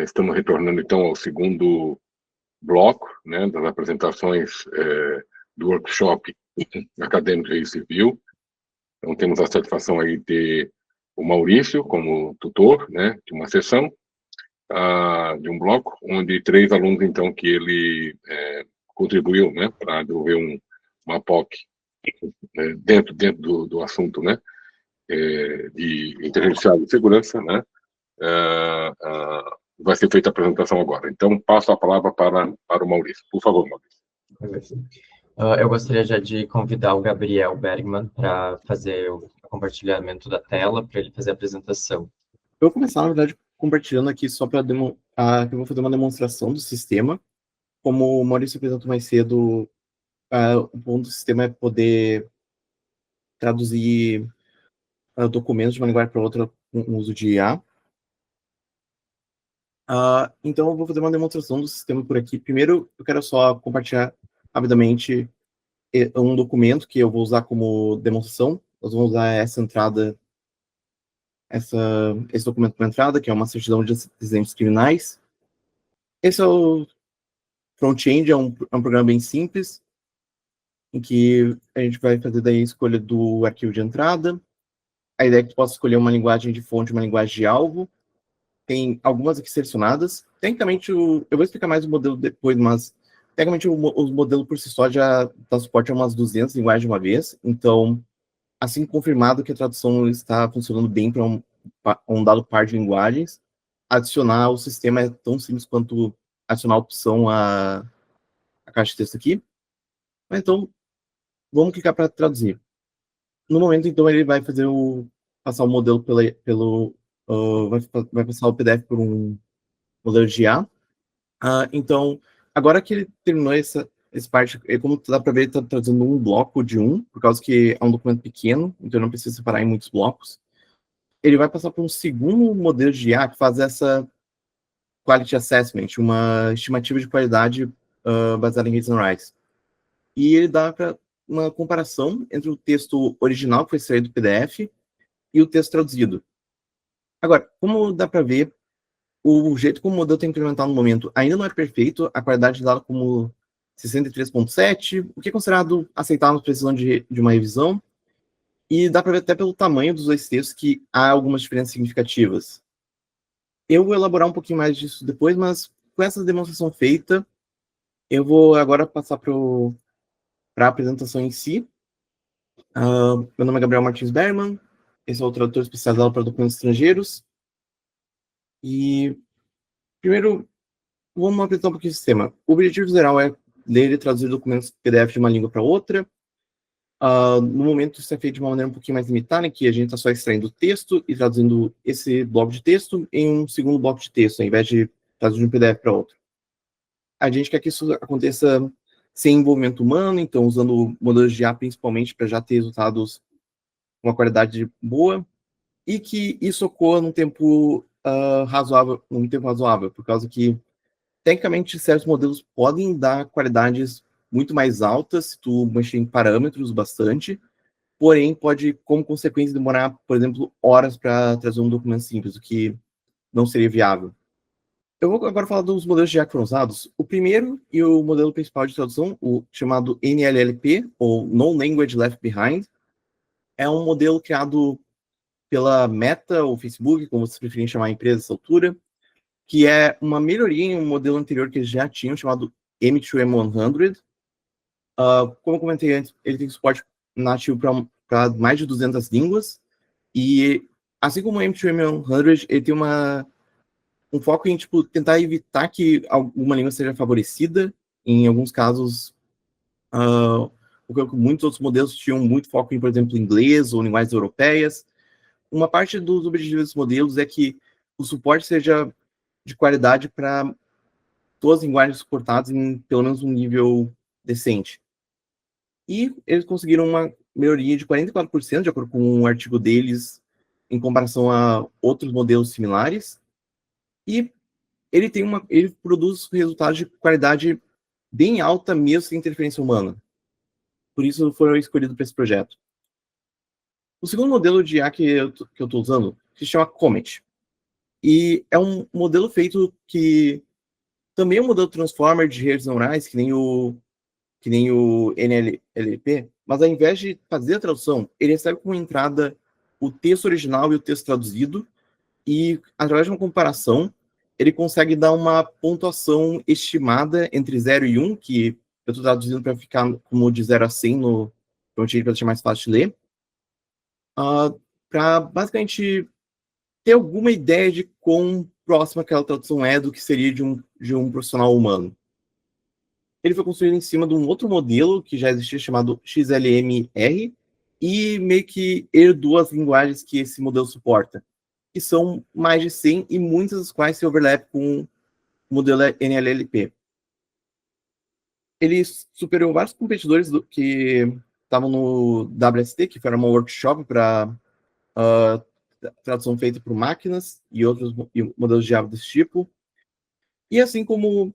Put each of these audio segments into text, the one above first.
Estamos retornando, então, ao segundo bloco, né, das apresentações do workshop Acadêmica e Civil. Então, temos a satisfação aí de o Maurício como tutor, né, de uma sessão, de um bloco, onde 3 alunos, então, que ele contribuiu, né, para desenvolver uma POC dentro do assunto, né, de inteligência artificial e segurança, né, vai ser feita a apresentação agora. Então, passo a palavra para o Maurício. Por favor, Maurício. Eu gostaria já de convidar o Gabriel Bergman para fazer o compartilhamento da tela, para ele fazer a apresentação. Eu vou começar, na verdade, compartilhando aqui só para eu vou fazer uma demonstração do sistema. Como o Maurício apresentou mais cedo, o ponto do sistema é poder traduzir documentos de uma linguagem para outra com o uso de IA. Então, eu vou fazer uma demonstração do sistema por aqui. Primeiro, eu quero só compartilhar rapidamente um documento que eu vou usar como demonstração. Nós vamos usar essa entrada, esse documento como entrada, que é uma certidão de antecedentes criminais. Esse é o front-end, é um programa bem simples, em que a gente vai fazer daí a escolha do arquivo de entrada. A ideia é que tu possa escolher uma linguagem de fonte, uma linguagem de alvo. Tem algumas aqui selecionadas. Tecnicamente, eu vou explicar mais o modelo depois, mas tecnicamente o modelo por si só já dá suporte a umas 200 linguagens de uma vez. Então, assim confirmado que a tradução está funcionando bem para um dado par de linguagens, adicionar o sistema é tão simples quanto adicionar a opção à caixa de texto aqui. Então, vamos clicar para traduzir. No momento, então, ele vai passar o modelo vai passar o PDF por um modelo de IA. Então, agora que ele terminou essa parte, como dá para ver, ele está traduzindo um bloco de por causa que é um documento pequeno, então não precisa separar em muitos blocos. Ele vai passar por um segundo modelo de IA que faz essa Quality Assessment, uma estimativa de qualidade baseada em reads and writes. E ele dá para uma comparação entre o texto original que foi extraído do PDF e o texto traduzido. Agora, como dá para ver, o jeito como o modelo está implementado no momento ainda não é perfeito, a qualidade dada como 63.7, o que é considerado aceitável precisando de uma revisão, e dá para ver até pelo tamanho dos 2 textos que há algumas diferenças significativas. Eu vou elaborar um pouquinho mais disso depois, mas com essa demonstração feita, eu vou agora passar para a apresentação em si. Meu nome é Gabriel Martins Berman, esse é o tradutor especializado para documentos estrangeiros. E, primeiro, vamos apresentar um pouquinho o sistema. O objetivo geral é ler e traduzir documentos PDF de uma língua para outra. No momento, isso é feito de uma maneira um pouquinho mais limitada, em que a gente está só extraindo o texto e traduzindo esse bloco de texto em um segundo bloco de texto, ao invés de traduzir de um PDF para outro. A gente quer que isso aconteça sem envolvimento humano, então usando modelos de IA principalmente para já ter resultados com uma qualidade boa, e que isso ocorra num tempo razoável, por causa que, tecnicamente, certos modelos podem dar qualidades muito mais altas se tu mexer em parâmetros bastante, porém pode, como consequência, demorar, por exemplo, horas para trazer um documento simples, o que não seria viável. Eu vou agora falar dos modelos de IA que foram usados. O primeiro e o modelo principal de tradução, o chamado NLLP, ou Non-Language Left Behind, é um modelo criado pela Meta, ou Facebook, como vocês preferem chamar a empresa nessa altura, que é uma melhoria em um modelo anterior que eles já tinham, chamado M2M100. Como eu comentei antes, ele tem suporte nativo para mais de 200 línguas, e assim como o M2M100, ele tem um foco em tentar evitar que alguma língua seja favorecida. Em alguns casos, muitos outros modelos tinham muito foco em, por exemplo, inglês ou linguagens europeias. Uma parte dos objetivos dos modelos é que o suporte seja de qualidade para todas as linguagens suportadas em pelo menos um nível decente. E eles conseguiram uma melhoria de 44%, de acordo com um artigo deles, em comparação a outros modelos similares. E ele produz resultados de qualidade bem alta, mesmo sem interferência humana. Por isso foram escolhidos para esse projeto. O segundo modelo de IA que eu estou usando se chama Comet. E é um modelo feito que também é um modelo transformer de redes neurais, que nem o NLP, mas ao invés de fazer a tradução, ele recebe como entrada o texto original e o texto traduzido, e através de uma comparação, ele consegue dar uma pontuação estimada entre 0 e 1, que eu estou traduzindo para ficar como de 0 a 100 no Frontier, para deixar mais fácil de ler, para basicamente ter alguma ideia de quão próxima aquela tradução é do que seria de um profissional humano. Ele foi construído em cima de um outro modelo que já existia, chamado XLMR, e meio que herdou as linguagens que esse modelo suporta, que são mais de 100, e muitas das quais se overlap com o modelo NLLP. Ele superou vários competidores que estavam no WST, que era uma workshop para tradução feita por máquinas e outros modelos de Java desse tipo. E assim como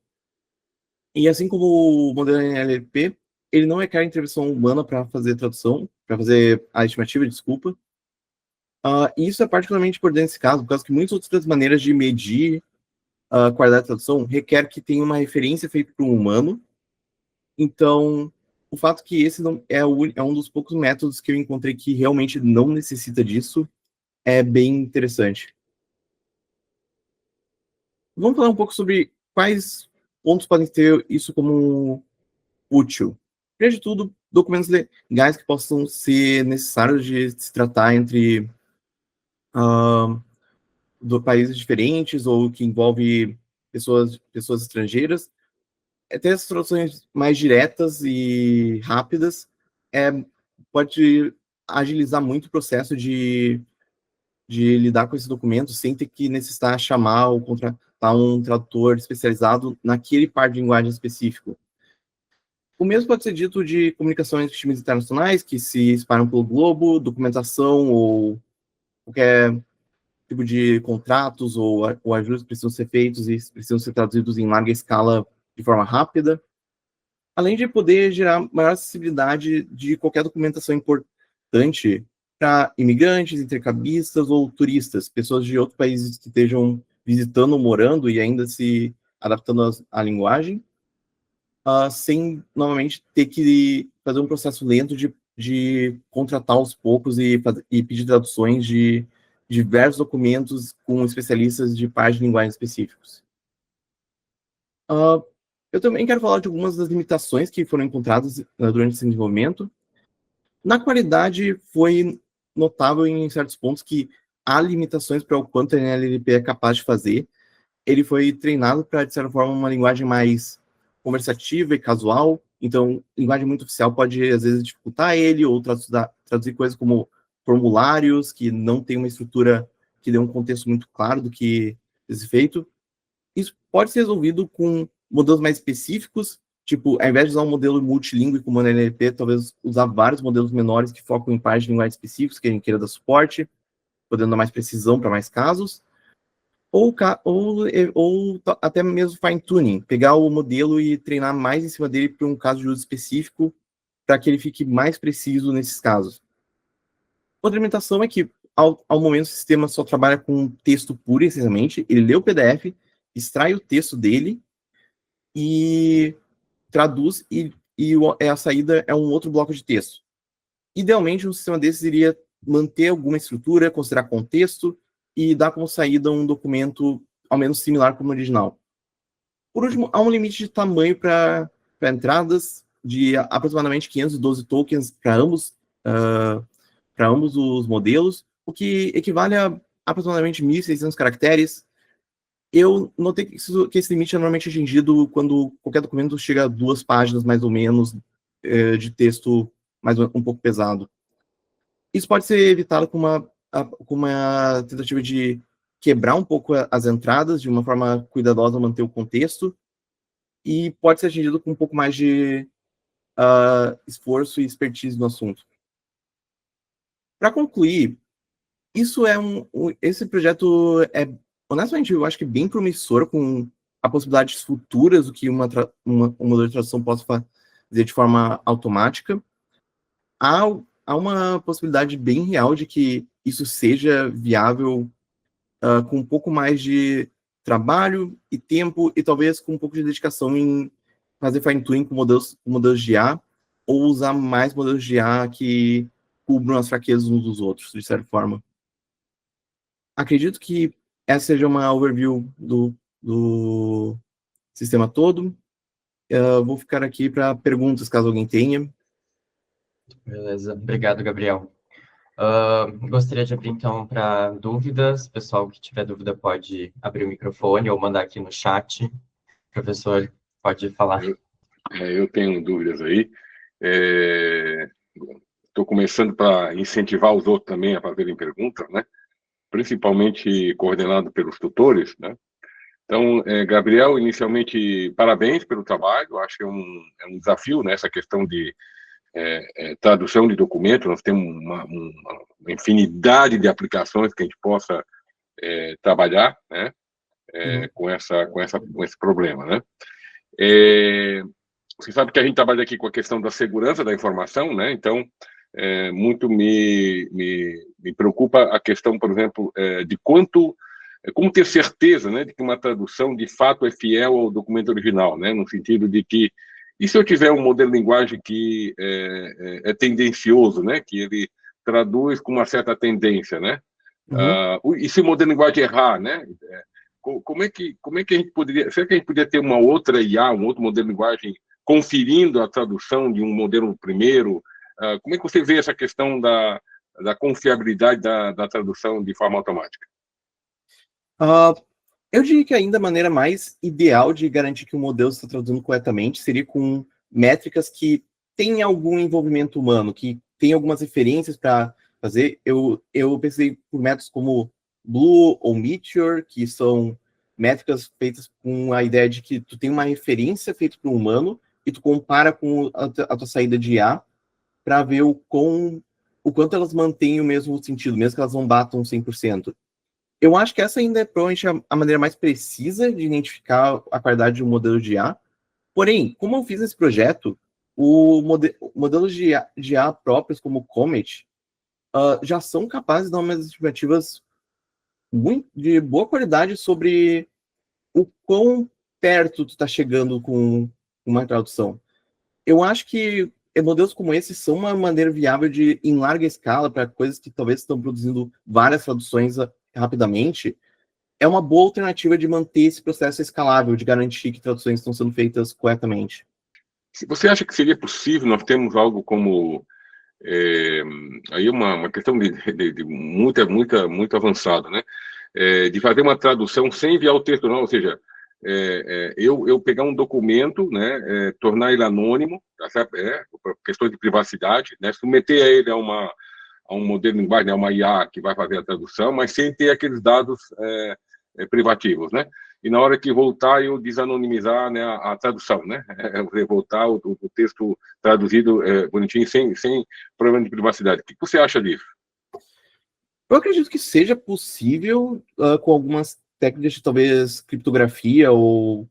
o modelo NLP, ele não requer intervenção humana para fazer tradução, para fazer a estimativa, desculpa. E isso é particularmente importante nesse caso, por causa que muitas outras maneiras de medir a qualidade da tradução requer que tenha uma referência feita por um humano. Então, o fato que esse não é um dos poucos métodos que eu encontrei que realmente não necessita disso é bem interessante. Vamos falar um pouco sobre quais pontos podem ter isso como útil. Primeiro de tudo, documentos legais que possam ser necessários de se tratar entre países diferentes ou que envolve pessoas estrangeiras. Ter essas traduções mais diretas e rápidas pode agilizar muito o processo de lidar com esses documentos sem ter que necessitar chamar ou contratar um tradutor especializado naquele par de linguagem específico. O mesmo pode ser dito de comunicação entre times internacionais que se espalham pelo globo, documentação ou qualquer tipo de contratos ou ajudas que precisam ser feitos e precisam ser traduzidos em larga escala de forma rápida, além de poder gerar maior acessibilidade de qualquer documentação importante para imigrantes, intercambistas ou turistas, pessoas de outros países que estejam visitando ou morando e ainda se adaptando à linguagem, sem, novamente, ter que fazer um processo lento de contratar aos poucos e pedir traduções de diversos documentos com especialistas de pares de linguagem específicos. Eu também quero falar de algumas das limitações que foram encontradas durante esse desenvolvimento. Na qualidade, foi notável em certos pontos que há limitações para o quanto a NLP é capaz de fazer. Ele foi treinado para, de certa forma, uma linguagem mais conversativa e casual, então, linguagem muito oficial pode, às vezes, dificultar ele, ou traduzir coisas como formulários, que não tem uma estrutura que dê um contexto muito claro do que é feito. Isso pode ser resolvido com modelos mais específicos, tipo, ao invés de usar um modelo multilingüe como o NLP, talvez usar vários modelos menores que focam em pares de linguagem específicos que a gente queira dar suporte, podendo dar mais precisão para mais casos, ou até mesmo fine-tuning, pegar o modelo e treinar mais em cima dele para um caso de uso específico, para que ele fique mais preciso nesses casos. Outra limitação é que, ao momento, o sistema só trabalha com texto puro, essencialmente. Ele lê o PDF, extrai o texto dele e traduz, e a saída é um outro bloco de texto. Idealmente, um sistema desses iria manter alguma estrutura, considerar contexto e dar como saída um documento ao menos similar como o original. Por último, há um limite de tamanho para entradas de aproximadamente 512 tokens para ambos os modelos, o que equivale a aproximadamente 1.600 caracteres. Eu notei que esse limite é normalmente atingido quando qualquer documento chega a 2 páginas, mais ou menos, de texto um pouco pesado. Isso pode ser evitado com uma tentativa de quebrar um pouco as entradas de uma forma cuidadosa, manter o contexto, e pode ser atingido com um pouco mais de esforço e expertise no assunto. Para concluir, esse projeto honestamente, eu acho que bem promissor, com a possibilidades futuras do que um modelo de tradução possa fazer de forma automática. Há uma possibilidade bem real de que isso seja viável com um pouco mais de trabalho e tempo, e talvez com um pouco de dedicação em fazer fine-tuning com modelos de IA, ou usar mais modelos de IA que cubram as fraquezas uns dos outros, de certa forma. Acredito que essa seja uma overview do sistema todo. Vou ficar aqui para perguntas, caso alguém tenha. Beleza, obrigado, Gabriel. Gostaria de abrir, então, para dúvidas. Pessoal que tiver dúvida pode abrir o microfone ou mandar aqui no chat. Professor, pode falar. Eu tenho dúvidas aí. Estou começando para incentivar os outros também a fazerem perguntas, né? Principalmente coordenado pelos tutores, né? Então, Gabriel, inicialmente, parabéns pelo trabalho. Acho que é um desafio, né, essa questão de tradução de documento. Nós temos uma infinidade de aplicações que a gente possa trabalhar, né, com esse problema, né? Você sabe que a gente trabalha aqui com a questão da segurança da informação, né? Então, muito me preocupa a questão, por exemplo, de como ter certeza, né, de que uma tradução de fato é fiel ao documento original, né? No sentido de que, e se eu tiver um modelo de linguagem que é tendencioso, né? Que ele traduz com uma certa tendência, né? E se o modelo de linguagem errar, né? Como é que a gente poderia... Será que a gente poderia ter uma outra IA, um outro modelo de linguagem conferindo a tradução de um modelo primeiro? Como é que você vê essa questão da confiabilidade da tradução de forma automática? Eu diria que ainda a maneira mais ideal de garantir que o modelo está traduzindo corretamente seria com métricas que têm algum envolvimento humano, que tem algumas referências para fazer. Eu pensei por métodos como Blue ou Meteor, que são métricas feitas com a ideia de que tu tem uma referência feita para um humano e tu compara com a tua saída de IA para ver o quanto elas mantêm o mesmo sentido, mesmo que elas não batam 100%. Eu acho que essa ainda é provavelmente a maneira mais precisa de identificar a qualidade de um modelo de IA. Porém, como eu fiz esse projeto, modelos de IA próprios, como o Comet, já são capazes de dar umas estimativas de boa qualidade sobre o quão perto tu está chegando com uma tradução. Eu acho que modelos como esse são uma maneira viável de, em larga escala, para coisas que talvez estão produzindo várias traduções rapidamente, é uma boa alternativa de manter esse processo escalável, de garantir que traduções estão sendo feitas corretamente. Você acha que seria possível, nós temos algo como... aí uma questão de muito avançada, né? De fazer uma tradução sem enviar o texto, não, ou seja, eu pegar um documento, né, tornar ele anônimo, tá certo? Questão de privacidade, né, submeter a ele a um modelo de linguagem, a uma IA que vai fazer a tradução, mas sem ter aqueles dados privativos, né? E na hora que voltar, eu desanonimizar, né, a tradução, né? Voltar o texto traduzido bonitinho, sem problema de privacidade. O que você acha disso? Eu acredito que seja possível com algumas técnicas de talvez criptografia ou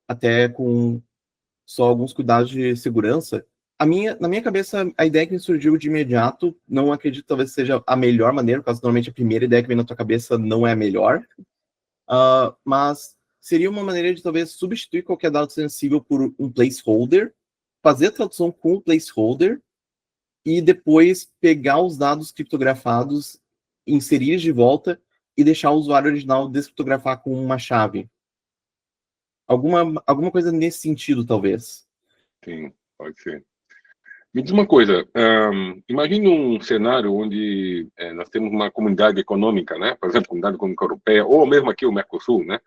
até com só alguns cuidados de segurança. Na minha cabeça, a ideia que me surgiu de imediato, não acredito que talvez seja a melhor maneira, porque normalmente a primeira ideia que vem na tua cabeça não é a melhor, mas seria uma maneira de talvez substituir qualquer dado sensível por um placeholder, fazer a tradução com o placeholder e depois pegar os dados criptografados, inserir de volta e deixar o usuário original descriptografar com uma chave. Alguma coisa nesse sentido, talvez. Sim, pode ser. Me diz uma coisa, imagine um cenário onde nós temos uma comunidade econômica, né? Por exemplo, a Comunidade Econômica Europeia, ou mesmo aqui o Mercosul, né?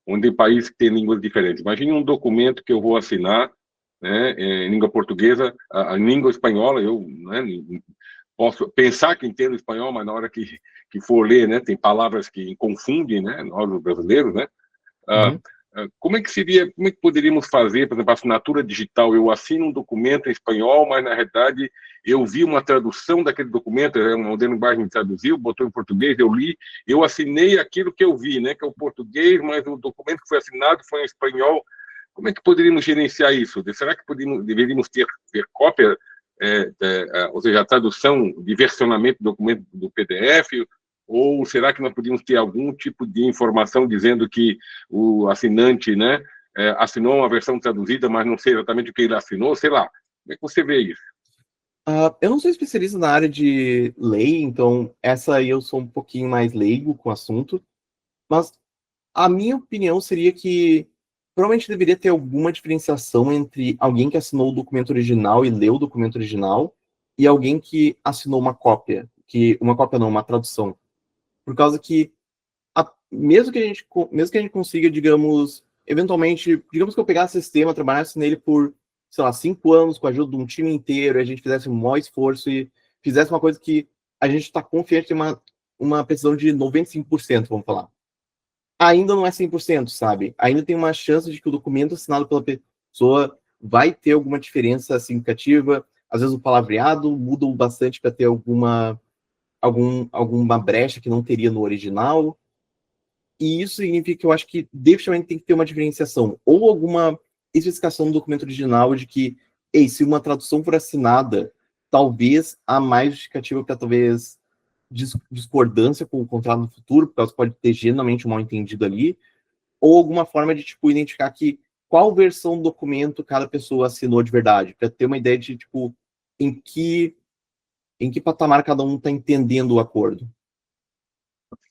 Onde tem países que têm línguas diferentes. Imagine um documento que eu vou assinar, né, em língua portuguesa, a língua espanhola, eu, né, posso pensar que entendo espanhol, mas na hora que for ler, né, tem palavras que confundem, né, nós os brasileiros, né? Como é que poderíamos fazer, por exemplo, a assinatura digital? Eu assino um documento em espanhol, mas na realidade eu vi uma tradução daquele documento, um modelo de linguagem traduziu, botou em português, eu li, eu assinei aquilo que eu vi, né, que é o português, mas o documento que foi assinado foi em espanhol. Como é que poderíamos gerenciar isso? Será que deveríamos ter cópia, ou seja, a tradução de versionamento do documento do PDF? Ou será que nós podíamos ter algum tipo de informação dizendo que o assinante, né, assinou uma versão traduzida, mas não sei exatamente o que ele assinou, sei lá. Como é que você vê isso? Eu não sou especialista na área de lei, então essa aí eu sou um pouquinho mais leigo com o assunto, mas a minha opinião seria que provavelmente deveria ter alguma diferenciação entre alguém que assinou o documento original e leu o documento original e alguém que assinou uma cópia, uma cópia não, uma tradução. Por causa que mesmo que a gente consiga, digamos, eventualmente, digamos que eu pegasse esse sistema, trabalhasse nele por, sei lá, 5 anos, com a ajuda de um time inteiro, e a gente fizesse um maior esforço e fizesse uma coisa que a gente está confiante em uma precisão de 95%, vamos falar. Ainda não é 100%, sabe? Ainda tem uma chance de que o documento assinado pela pessoa vai ter alguma diferença significativa. Às vezes o palavreado muda bastante para ter alguma brecha que não teria no original. E isso significa que eu acho que definitivamente tem que ter uma diferenciação, ou alguma especificação no documento original de que, se uma tradução for assinada, talvez há mais justificativa para talvez discordância com o contrato no futuro, porque causa pode ter genuinamente um mal entendido ali, ou alguma forma de, tipo, identificar que qual versão do documento cada pessoa assinou de verdade, para ter uma ideia de, tipo, em que patamar cada um está entendendo o acordo.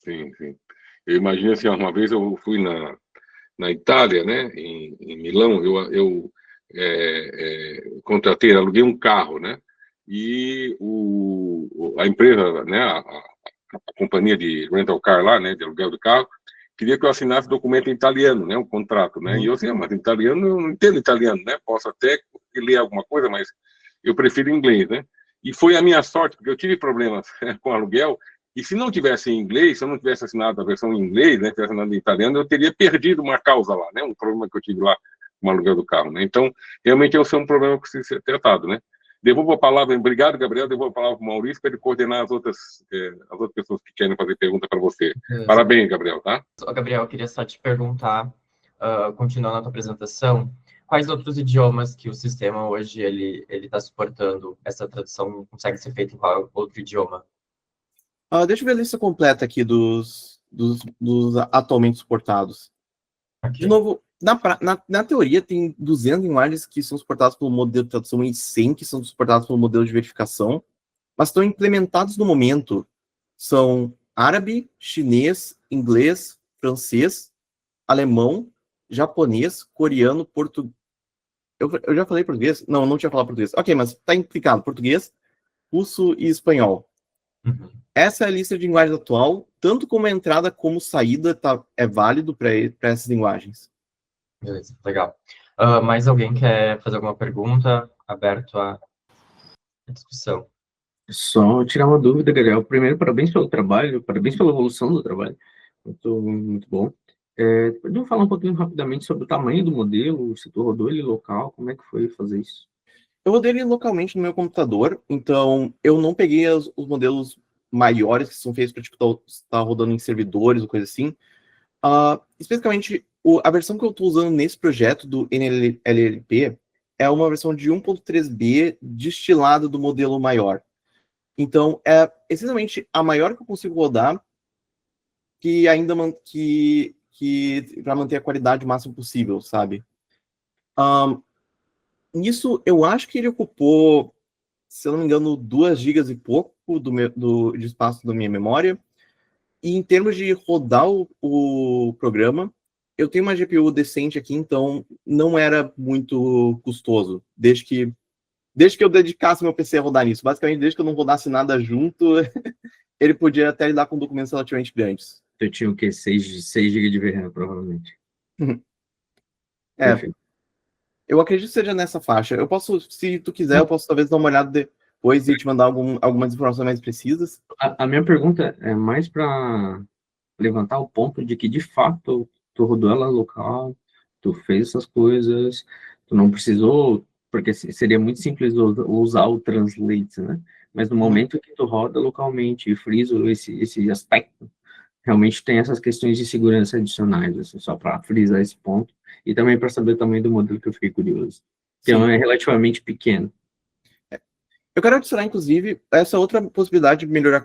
Sim, sim. Eu imagino assim, uma vez eu fui na Itália, né, em Milão, eu contratei, aluguei um carro, né, e a empresa, né, a companhia de rental car lá, né, de aluguel do carro, queria que eu assinasse documento em italiano, né, um contrato, né, e eu assim, mas em italiano eu não entendo italiano, né, posso até ler alguma coisa, mas eu prefiro inglês, né, e foi a minha sorte, porque eu tive problemas com aluguel, e se não tivesse em inglês, se eu não tivesse assinado a versão em inglês, né, tivesse assinado em italiano, eu teria perdido uma causa lá, né, um problema que eu tive lá com o aluguel do carro, né. Então, realmente, esse é um problema que precisa ser tratado, né. Devolvo a palavra, obrigado, Gabriel, devolvo a palavra para o Maurício para ele coordenar as outras pessoas que querem fazer pergunta para você. Parabéns, Gabriel, tá? Gabriel, eu queria só te perguntar, continuando a tua apresentação, quais outros idiomas que o sistema hoje ele está suportando? Essa tradução consegue ser feita em qual outro idioma? Deixa eu ver a lista completa aqui dos atualmente suportados. Okay. De novo, na teoria, tem 200 linguagens que são suportadas pelo modelo de tradução e 100 que são suportadas pelo modelo de verificação, mas estão implementados no momento são árabe, chinês, inglês, francês, alemão, japonês, coreano, português. Eu já falei português? Não tinha falado português. Ok, mas está implicado português, russo e espanhol. Uhum. Essa é a lista de linguagens atual, tanto como entrada como saída é válido para essas linguagens. Beleza, legal. Mais alguém quer fazer alguma pergunta? Aberto à discussão. Só tirar uma dúvida, Gabriel. Primeiro, parabéns pelo trabalho, parabéns pela evolução do trabalho. Muito bom. Podemos falar um pouquinho rapidamente sobre o tamanho do modelo, se tu rodou ele local, como é que foi fazer isso? Eu rodei ele localmente no meu computador, então eu não peguei os modelos maiores que são feitos para tipo, tá rodando em servidores ou coisa assim. Especificamente, a versão que eu estou usando nesse projeto do NLLP é uma versão de 1.3b destilada do modelo maior. Então, é essencialmente a maior que eu consigo rodar, que ainda para manter a qualidade o máximo possível, sabe? Nisso, eu acho que ele ocupou, se eu não me engano, 2 GB e pouco de espaço da minha memória. E em termos de rodar o programa, eu tenho uma GPU decente aqui, então não era muito custoso, desde que eu dedicasse meu PC a rodar nisso. Basicamente, desde que eu não rodasse nada junto, ele podia até lidar com documentos relativamente grandes. Eu tinha o quê? 6 GB de VRAM, provavelmente. Perfeito. Eu acredito que seja nessa faixa. Eu posso, se tu quiser, eu posso talvez dar uma olhada depois e te mandar algumas informações mais precisas. A minha pergunta é mais para levantar o ponto de que, de fato, tu rodou ela local, tu fez essas coisas, tu não precisou, porque seria muito simples usar o Translate, né? Mas no momento que tu roda localmente e friso esse aspecto, realmente tem essas questões de segurança adicionais, assim, só para frisar esse ponto, e também para saber o tamanho do modelo, que eu fiquei curioso. Então, é relativamente pequeno. Eu quero adicionar, inclusive, essa outra possibilidade de melhorar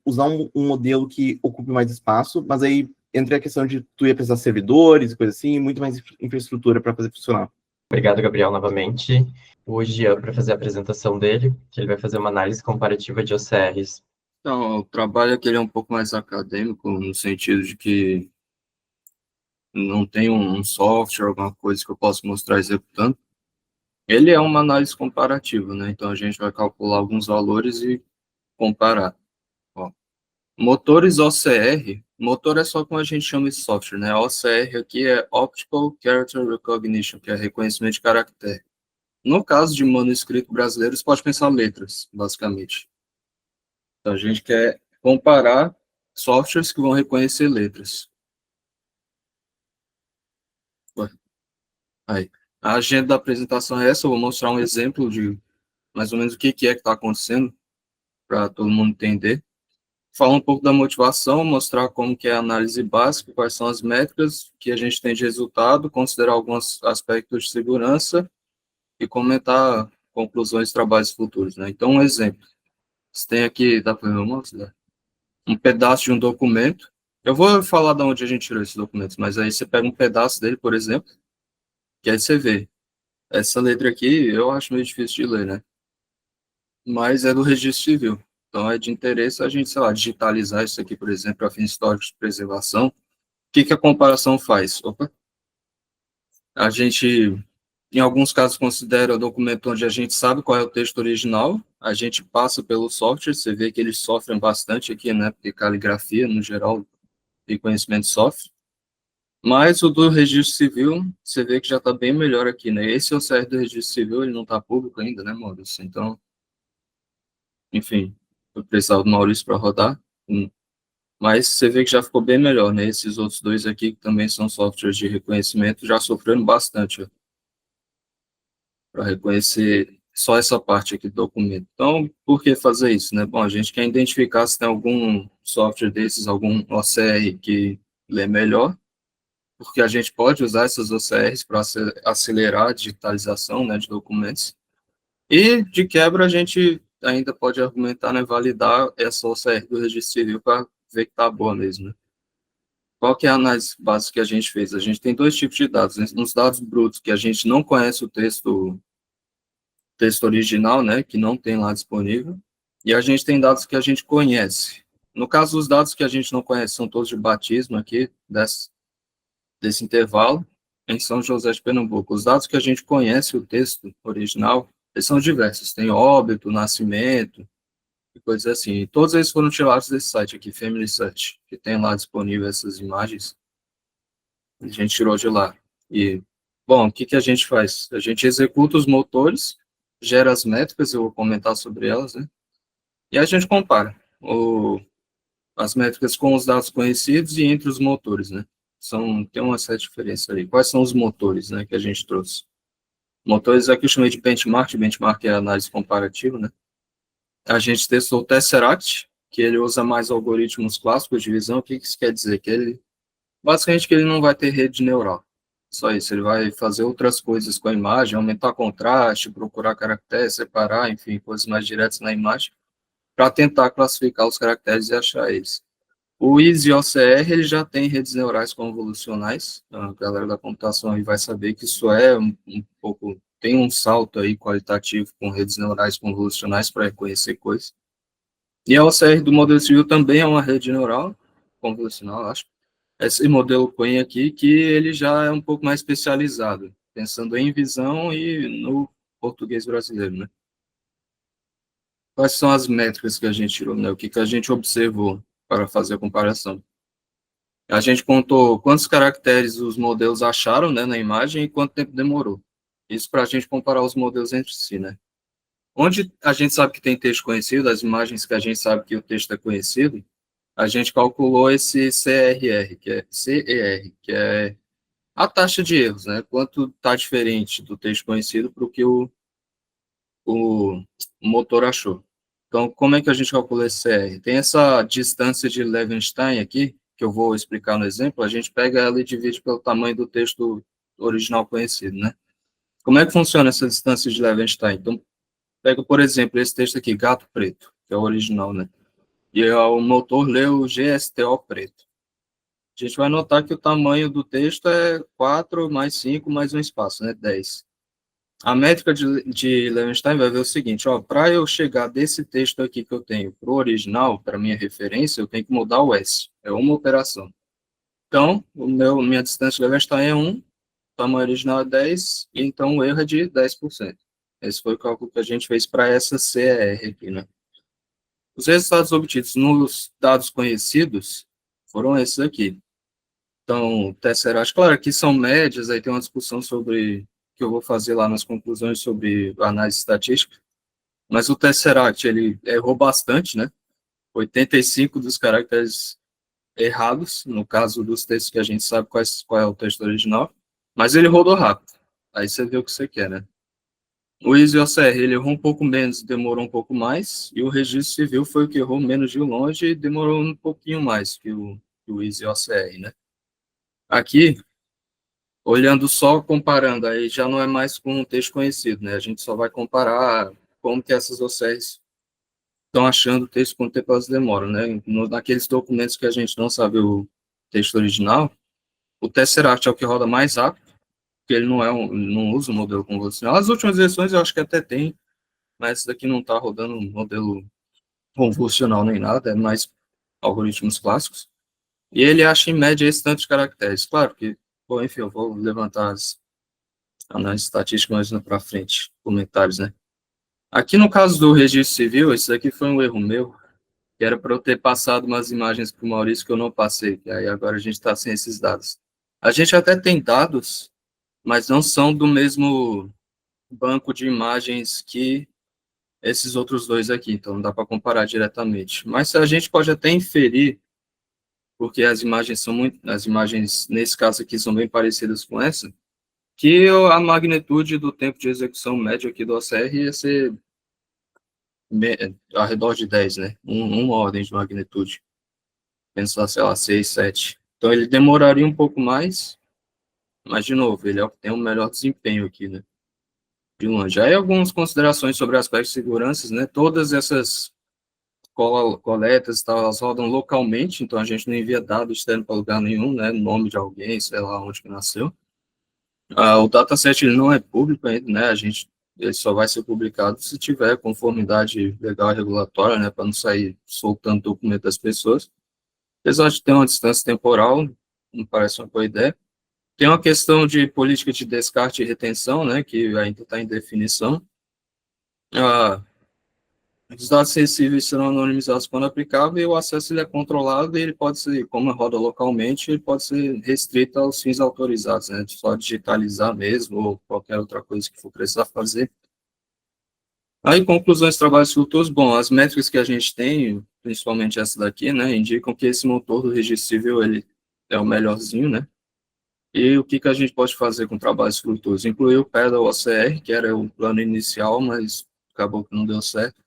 usar um modelo que ocupe mais espaço, mas aí entra a questão de tu ia precisar de servidores e coisa assim, e muito mais infraestrutura para fazer funcionar. Obrigado, Gabriel, novamente. O Jean, para fazer a apresentação dele, que ele vai fazer uma análise comparativa de OCRs. Então, o trabalho aqui ele é um pouco mais acadêmico, no sentido de que não tem um software, alguma coisa que eu possa mostrar executando. Ele é uma análise comparativa, né? Então, a gente vai calcular alguns valores e comparar. Ó, motores OCR, motor é só como a gente chama esse software, né? OCR aqui é Optical Character Recognition, que é reconhecimento de caractere. No caso de manuscrito brasileiro, você pode pensar letras, basicamente. Então, a gente quer comparar softwares que vão reconhecer letras. Aí, a agenda da apresentação é essa, eu vou mostrar um exemplo de mais ou menos o que é que está acontecendo, para todo mundo entender. Falar um pouco da motivação, mostrar como que é a análise básica, quais são as métricas que a gente tem de resultado, considerar alguns aspectos de segurança e comentar conclusões de trabalhos futuros, né? Então, um exemplo. Você tem aqui, dá para mostrar? Um pedaço de um documento. Eu vou falar de onde a gente tirou esses documentos, mas aí você pega um pedaço dele, por exemplo, que aí você vê. Essa letra aqui, eu acho meio difícil de ler, né? Mas é do registro civil. Então, é de interesse a gente, sei lá, digitalizar isso aqui, por exemplo, para fins históricos de preservação. O que a comparação faz? Opa. A gente, em alguns casos, considera o documento onde a gente sabe qual é o texto original, a gente passa pelo software, você vê que eles sofrem bastante aqui, né? Porque caligrafia, no geral, e conhecimento sofre. Mas o do registro civil, você vê que já está bem melhor aqui, né? Esse é o CR do registro civil, ele não está público ainda, né, Maurício? Então, enfim, eu precisava do Maurício para rodar, mas você vê que já ficou bem melhor, né? Esses outros dois aqui, que também são softwares de reconhecimento, já sofreram bastante para reconhecer só essa parte aqui do documento. Então, por que fazer isso, né? Bom, a gente quer identificar se tem algum software desses, algum OCR que lê melhor, porque a gente pode usar essas OCRs para acelerar a digitalização, né, de documentos. E, de quebra, a gente ainda pode argumentar, né, validar essa OCR do registro civil para ver que está boa mesmo. Né? Qual que é a análise básica que a gente fez? A gente tem dois tipos de dados. Uns dados brutos, que a gente não conhece o texto original, né, que não tem lá disponível, e a gente tem dados que a gente conhece. No caso, os dados que a gente não conhece são todos de batismo aqui, desse intervalo, em São José de Pernambuco. Os dados que a gente conhece, o texto original, eles são diversos. Tem óbito, nascimento, e coisas assim. E todos eles foram tirados desse site aqui, Family Search, que tem lá disponível essas imagens. A gente tirou de lá. E, bom, o que a gente faz? A gente executa os motores, gera as métricas, eu vou comentar sobre elas, né? E a gente compara as métricas com os dados conhecidos e entre os motores, né? Tem uma certa diferença aí. Quais são os motores, né, que a gente trouxe? Motores aqui eu chamei de benchmark é a análise comparativa, né? A gente testou o Tesseract, que ele usa mais algoritmos clássicos de visão. O que isso quer dizer? Basicamente que ele não vai ter rede neural. Só isso, ele vai fazer outras coisas com a imagem, aumentar contraste, procurar caracteres, separar, enfim, coisas mais diretas na imagem, para tentar classificar os caracteres e achar eles. O EasyOCR, ele já tem redes neurais convolucionais, a galera da computação aí vai saber que isso é um pouco, tem um salto aí qualitativo com redes neurais convolucionais para reconhecer coisas. E a OCR do modelo civil também é uma rede neural convolucional, acho. Esse modelo Qwen aqui, que ele já é um pouco mais especializado, pensando em visão e no português brasileiro, né? Quais são as métricas que a gente tirou, né? O que a gente observou para fazer a comparação? A gente contou quantos caracteres os modelos acharam, né, na imagem e quanto tempo demorou. Isso para a gente comparar os modelos entre si, né? Onde a gente sabe que tem texto conhecido, as imagens que a gente sabe que o texto é conhecido, a gente calculou esse CER, que é a taxa de erros, né? Quanto está diferente do texto conhecido para o que o motor achou. Então, como é que a gente calcula esse CR? Tem essa distância de Levenshtein aqui, que eu vou explicar no exemplo, a gente pega ela e divide pelo tamanho do texto original conhecido, né? Como é que funciona essa distância de Levenshtein? Então, pega, por exemplo, esse texto aqui, Gato Preto, que é o original, né? e o motor lê o GSTO preto. A gente vai notar que o tamanho do texto é 4 mais 5 mais um espaço, né, 10. A métrica de Levenstein vai ver o seguinte, para eu chegar desse texto aqui que eu tenho para o original, para minha referência, eu tenho que mudar o S, é uma operação. Então, minha distância de Levenstein é 1, o tamanho original é 10, e então o erro é de 10%. Esse foi o cálculo que a gente fez para essa CER aqui, né? Os resultados obtidos nos dados conhecidos foram esses aqui. Então, Tesseract, claro, aqui são médias, aí tem uma discussão sobre, que eu vou fazer lá nas conclusões sobre análise estatística, mas o Tesseract, ele errou bastante, né? 85 dos caracteres errados, no caso dos textos que a gente sabe qual é o texto original, mas ele rodou rápido. Aí você vê o que você quer, né? O EasyOCR, ele errou um pouco menos, demorou um pouco mais, e o Registro Civil foi o que errou menos de longe e demorou um pouquinho mais que o EasyOCR, né? Aqui, olhando só, comparando, aí já não é mais com um texto conhecido, né? A gente só vai comparar como que essas OCRs estão achando o texto, quanto tempo elas demoram, né? Naqueles documentos que a gente não sabe o texto original, o Tesseract é o que roda mais rápido, porque ele não usa o modelo convolucional. As últimas versões eu acho que até tem, mas esse daqui não está rodando um modelo convolucional nem nada, é mais algoritmos clássicos. E ele acha, em média, esse tanto de caracteres. Claro que, bom, enfim, eu vou levantar as análises estatísticas mais para frente, comentários, né? Aqui no caso do registro civil, esse daqui foi um erro meu, que era para eu ter passado umas imagens para o Maurício que eu não passei, e aí agora a gente está sem esses dados. A gente até tem dados, mas não são do mesmo banco de imagens que esses outros dois aqui, então não dá para comparar diretamente. Mas a gente pode até inferir, porque as imagens nesse caso aqui são bem parecidas com essa, que a magnitude do tempo de execução médio aqui do OCR ia ser ao redor de 10, né? Uma ordem de magnitude. Pensar, sei lá, 6, 7. Então ele demoraria um pouco mais, mas, de novo, ele é o que tem o melhor desempenho aqui, né? De longe. Aí algumas considerações sobre aspectos de segurança, né? Todas essas coletas, tá, elas rodam localmente, então a gente não envia dados externo para lugar nenhum, né? Nome de alguém, sei lá onde que nasceu. O dataset ele não é público ainda, né? Ele só vai ser publicado se tiver conformidade legal e regulatória, né? Para não sair soltando documento das pessoas. Apesar de ter uma distância temporal, não parece uma boa ideia. Tem uma questão de política de descarte e retenção, né? Que ainda está em definição. Os dados sensíveis serão anonimizados quando aplicável e o acesso ele é controlado e ele pode ser, como roda localmente, ele pode ser restrito aos fins autorizados, né? Só digitalizar mesmo ou qualquer outra coisa que for precisar fazer. Aí, conclusões de trabalhos futuros, bom, as métricas que a gente tem, principalmente essa daqui, né, indicam que esse motor do registro civil, ele é o melhorzinho, né? E o que a gente pode fazer com trabalhos futuros? Incluir o Pedal OCR, que era o plano inicial, mas acabou que não deu certo.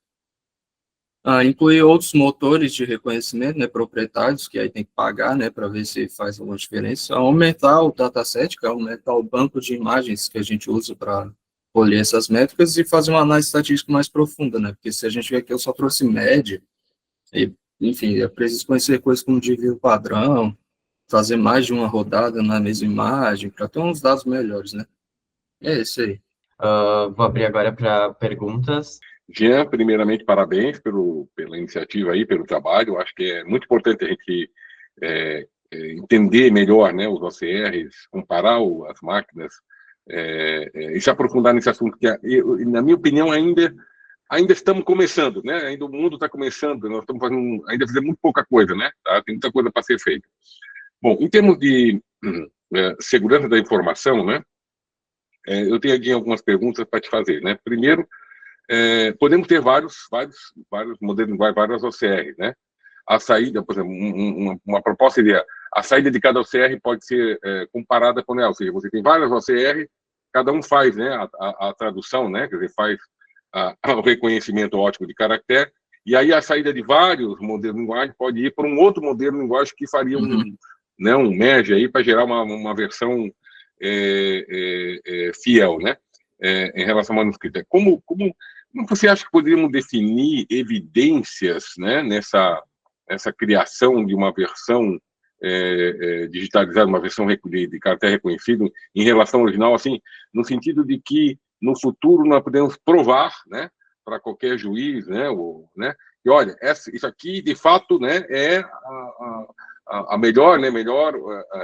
Incluir outros motores de reconhecimento, né, proprietários, que aí tem que pagar, né, para ver se faz alguma diferença. Aumentar o dataset, que é aumentar o banco de imagens que a gente usa para colher essas métricas e fazer uma análise estatística mais profunda, né, porque se a gente vê que eu só trouxe média, e, enfim, é preciso conhecer coisas como desvio padrão, fazer mais de uma rodada na mesma imagem, para ter uns dados melhores, né. É isso aí. Vou abrir agora para perguntas. Jean, primeiramente, parabéns pela iniciativa aí, pelo trabalho. Acho que é muito importante a gente entender melhor, né, os OCRs, comparar as máquinas, e se aprofundar nesse assunto, que, na minha opinião, ainda estamos começando, né? Ainda o mundo está começando, nós estamos ainda fazendo muito pouca coisa, né? Tá? Tem muita coisa para ser feita. Bom, em termos de segurança da informação, né? Eu tenho aqui algumas perguntas para te fazer, né? Primeiro, podemos ter vários modelos, várias OCR, né? A saída, por exemplo, uma proposta seria a saída de cada OCR pode ser comparada com ela, ou seja, você tem várias OCR, cada um faz, né, a tradução, né, quer dizer, faz o reconhecimento ótico de caractere, e aí a saída de vários modelos de linguagem pode ir para um outro modelo de linguagem que faria um merge aí para gerar uma versão fiel, né, em relação ao manuscrito. Como você acha que poderíamos definir evidências, né, nessa essa criação de uma versão digitalizada, uma versão de caractere reconhecido em relação ao original, assim, no sentido de que no futuro nós podemos provar, né, para qualquer juiz, né, e olha, isso aqui de fato, né, é a melhor, né,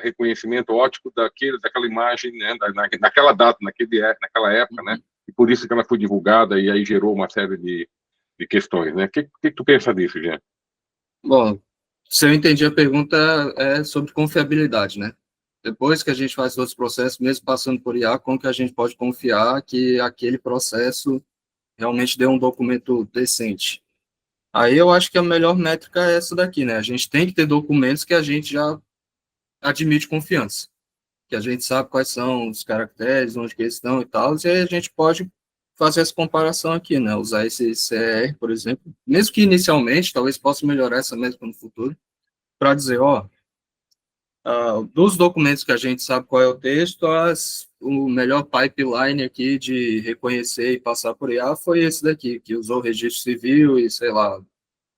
reconhecimento óptico daquela imagem, né, naquela data, naquela época, né, e por isso que ela foi divulgada e aí gerou uma série de questões, né? O que tu pensa disso, Jean? Bom, se eu entendi a pergunta, é sobre confiabilidade, né? Depois que a gente faz outros processos, mesmo passando por IA, como que a gente pode confiar que aquele processo realmente deu um documento decente? Aí eu acho que a melhor métrica é essa daqui, né? A gente tem que ter documentos que a gente já admite confiança, que a gente sabe quais são os caracteres, onde que eles estão e tal, e aí a gente pode fazer essa comparação aqui, né? Usar esse CR, por exemplo, mesmo que inicialmente, talvez possa melhorar essa métrica no futuro, para dizer, ó, dos documentos que a gente sabe qual é o texto, o melhor pipeline aqui de reconhecer e passar por IA foi esse daqui, que usou o registro civil e, sei lá,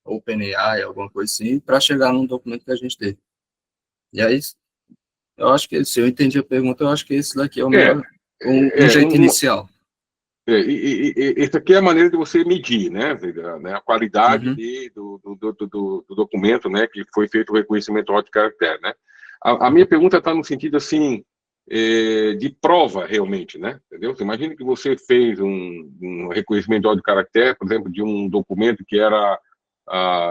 OpenAI, alguma coisa assim, para chegar num documento que a gente teve. E aí, eu acho que, se eu entendi a pergunta, eu acho que esse daqui é o melhor, um jeito inicial. Essa aqui é a maneira de você medir, né, a qualidade do documento, né, que foi feito o reconhecimento óptico de caractere, né. A minha pergunta está no sentido, assim, de prova, realmente, né, entendeu? Você imagina que você fez um reconhecimento óptico de caractere, por exemplo, de um documento que era,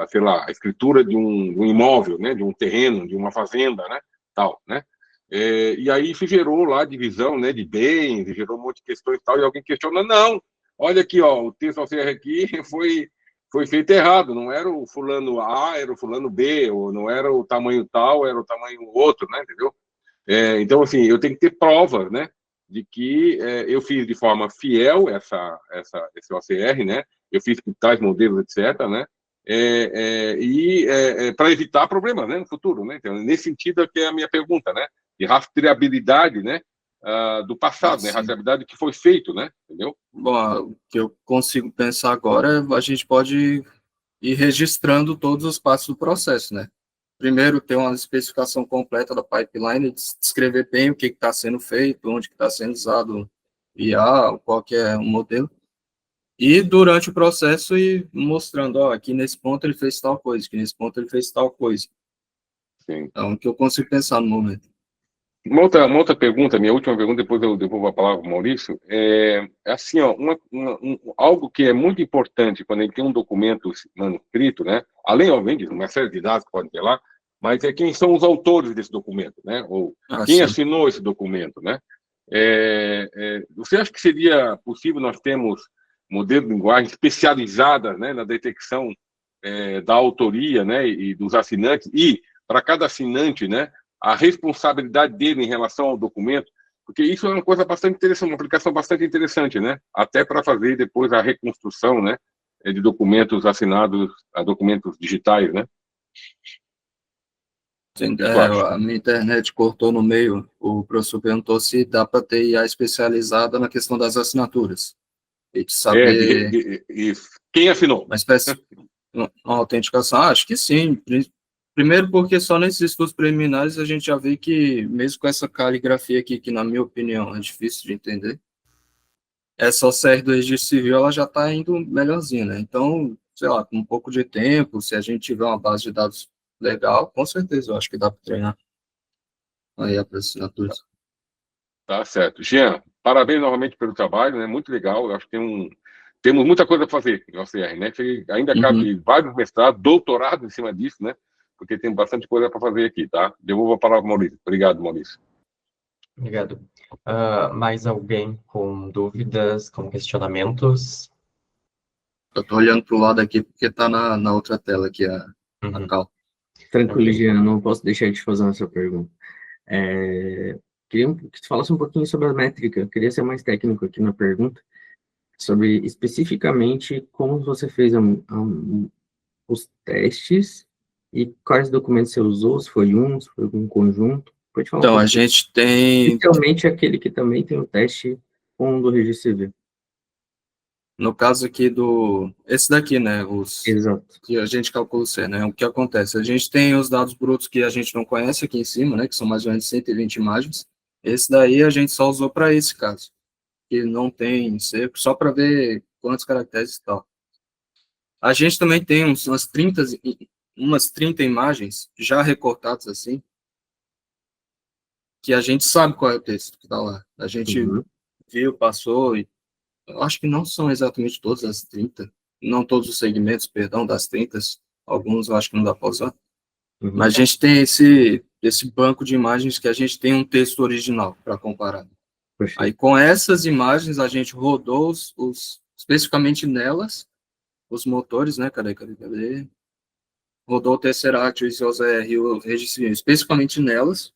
sei lá, a escritura de um imóvel, né, de um terreno, de uma fazenda, né, tal, né. E aí isso gerou lá divisão, né, de bens, gerou um monte de questões e tal, e alguém questiona, não, olha aqui, ó, o texto OCR aqui foi feito errado, não era o fulano A, era o fulano B, ou não era o tamanho tal, era o tamanho outro, né, entendeu? Então, assim, eu tenho que ter provas, né, de que eu fiz de forma fiel esse OCR, né, eu fiz com tais modelos, etc., né, para evitar problemas, né, no futuro, né, então, nesse sentido é que é a minha pergunta, né, de rastreabilidade, né, do passado, né, rastreabilidade do que foi feito, né, entendeu? Bom, o que eu consigo pensar agora, a gente pode ir registrando todos os passos do processo, né? Primeiro, ter uma especificação completa da pipeline, descrever bem o que está sendo feito, onde que está sendo usado IA, qual que é o modelo, e durante o processo ir mostrando, ó, aqui nesse ponto ele fez tal coisa, aqui nesse ponto ele fez tal coisa. Sim. Então, o que eu consigo pensar no momento. Uma outra pergunta, minha última pergunta, depois eu devolvo a palavra para o Maurício, é assim, ó, algo que é muito importante quando a gente tem um documento manuscrito, né, além, obviamente, de uma série de dados que podem ter lá, mas é quem são os autores desse documento, né, ou quem Sim. assinou esse documento, né. Você acha que seria possível nós termos modelos de linguagem especializadas, né, na detecção da autoria, né, e dos assinantes, e para cada assinante, né, a responsabilidade dele em relação ao documento, porque isso é uma coisa bastante interessante, uma aplicação bastante interessante, né? Até para fazer depois a reconstrução, né, de documentos assinados a documentos digitais, né? Sim, a minha internet cortou no meio. O professor perguntou se dá para ter IA especializada na questão das assinaturas. E de saber... quem assinou? Uma espécie uma autenticação. Acho que sim. Primeiro porque só nesses estudos preliminares a gente já vê que, mesmo com essa caligrafia aqui, que na minha opinião é difícil de entender, essa OCR do registro civil ela já está indo melhorzinha, né? Então, sei lá, com um pouco de tempo, se a gente tiver uma base de dados legal, com certeza eu acho que dá para treinar aí as assinaturas. Tá certo. Jean, parabéns novamente pelo trabalho, né? Muito legal. Eu acho que temos muita coisa para fazer em OCR, né? Ainda cabe vários mestrados, doutorados em cima disso, né? Porque tem bastante coisa para fazer aqui, tá? Devolvo a palavra para o Maurício. Obrigado, Maurício. Obrigado. Mais alguém com dúvidas, com questionamentos? Eu estou olhando para o lado aqui porque está na outra tela aqui a cal. Tranquilo, Jean, não posso deixar de te fazer essa pergunta. Queria que tu falasse um pouquinho sobre a métrica, eu queria ser mais técnico aqui na pergunta, sobre especificamente como você fez os testes e quais documentos você usou, se foi algum conjunto. Pode falar Então, a gente tem... Inicialmente aquele que também tem o teste com o do registro civil. No caso aqui esse daqui, né, Exato. que a gente calcula o C, né, o que acontece? A gente tem os dados brutos que a gente não conhece aqui em cima, né, que são mais ou menos 120 imagens. Esse daí a gente só usou para esse caso, que não tem C, só para ver quantos caracteres e tal. A gente também tem umas 30 imagens já recortadas assim, que a gente sabe qual é o texto que está lá. A gente Uhum. viu, passou, e eu acho que não são exatamente todas as 30, não todos os segmentos, perdão, das 30, alguns eu acho que não dá para usar, Uhum. mas a gente tem esse banco de imagens que a gente tem um texto original para comparar. Perfeito. Aí com essas imagens a gente rodou especificamente nelas, os motores, né, cadê? Rodou o Tesseract, o ISOZR, o registro, especificamente nelas,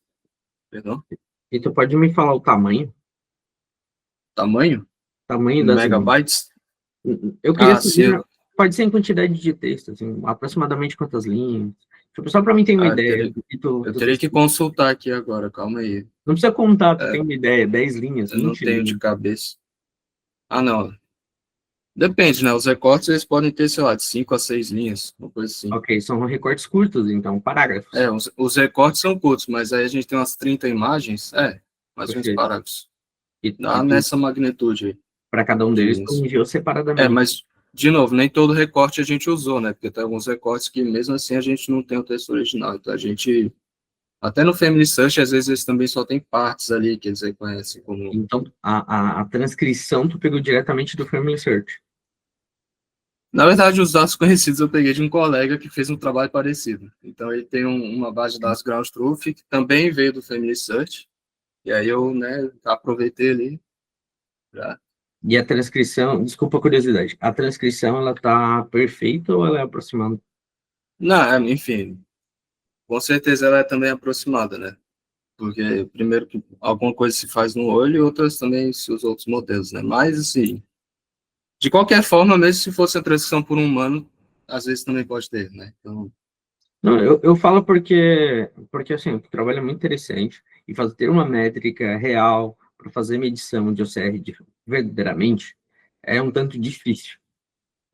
perdão, E tu pode me falar o tamanho, tamanho das imagens? megabytes. Eu queria Se saber, pode ser em quantidade de texto, assim, aproximadamente quantas linhas. Tipo, só para mim ter uma ideia. eu teria que consultar aqui agora, calma aí. Não precisa contar, tu tem uma ideia, 10 linhas, Eu não 20 tenho de linhas. cabeça. Ah, não. Depende, né? Os recortes, eles podem ter, sei lá, de 5 a 6 linhas, uma coisa assim. Ok, são recortes curtos, então, parágrafos. Os recortes são curtos, mas aí a gente tem umas 30 imagens, mais uns Perfeito. parágrafos. E Dá nessa magnitude aí. para cada um de deles, linhas. tu enviou separadamente. Mas, de novo, nem todo recorte a gente usou, né? Porque tem alguns recortes que, mesmo assim, a gente não tem o texto original. Então, a gente... Até no Family Search, às vezes, eles também só tem partes ali que eles reconhecem como... Então, a transcrição tu pegou diretamente do Family Search. Na verdade, os dados conhecidos eu peguei de um colega que fez um trabalho parecido. Então, ele tem uma base de dados Ground Truth, que também veio do Family Search. E aí eu, né, aproveitei ali pra... E a transcrição, desculpa a curiosidade, a transcrição, ela tá perfeita ou ela é aproximada? Não, enfim, com certeza ela é também aproximada, né? Porque, primeiro, que alguma coisa se faz no olho e outras também se usam outros modelos, né? Mas, assim, de qualquer forma, mesmo se fosse a transcrição por um humano, às vezes também pode ter, né? Então, Não, eu falo porque assim, o trabalho é muito interessante e ter uma métrica real para fazer medição de OCR verdadeiramente é um tanto difícil.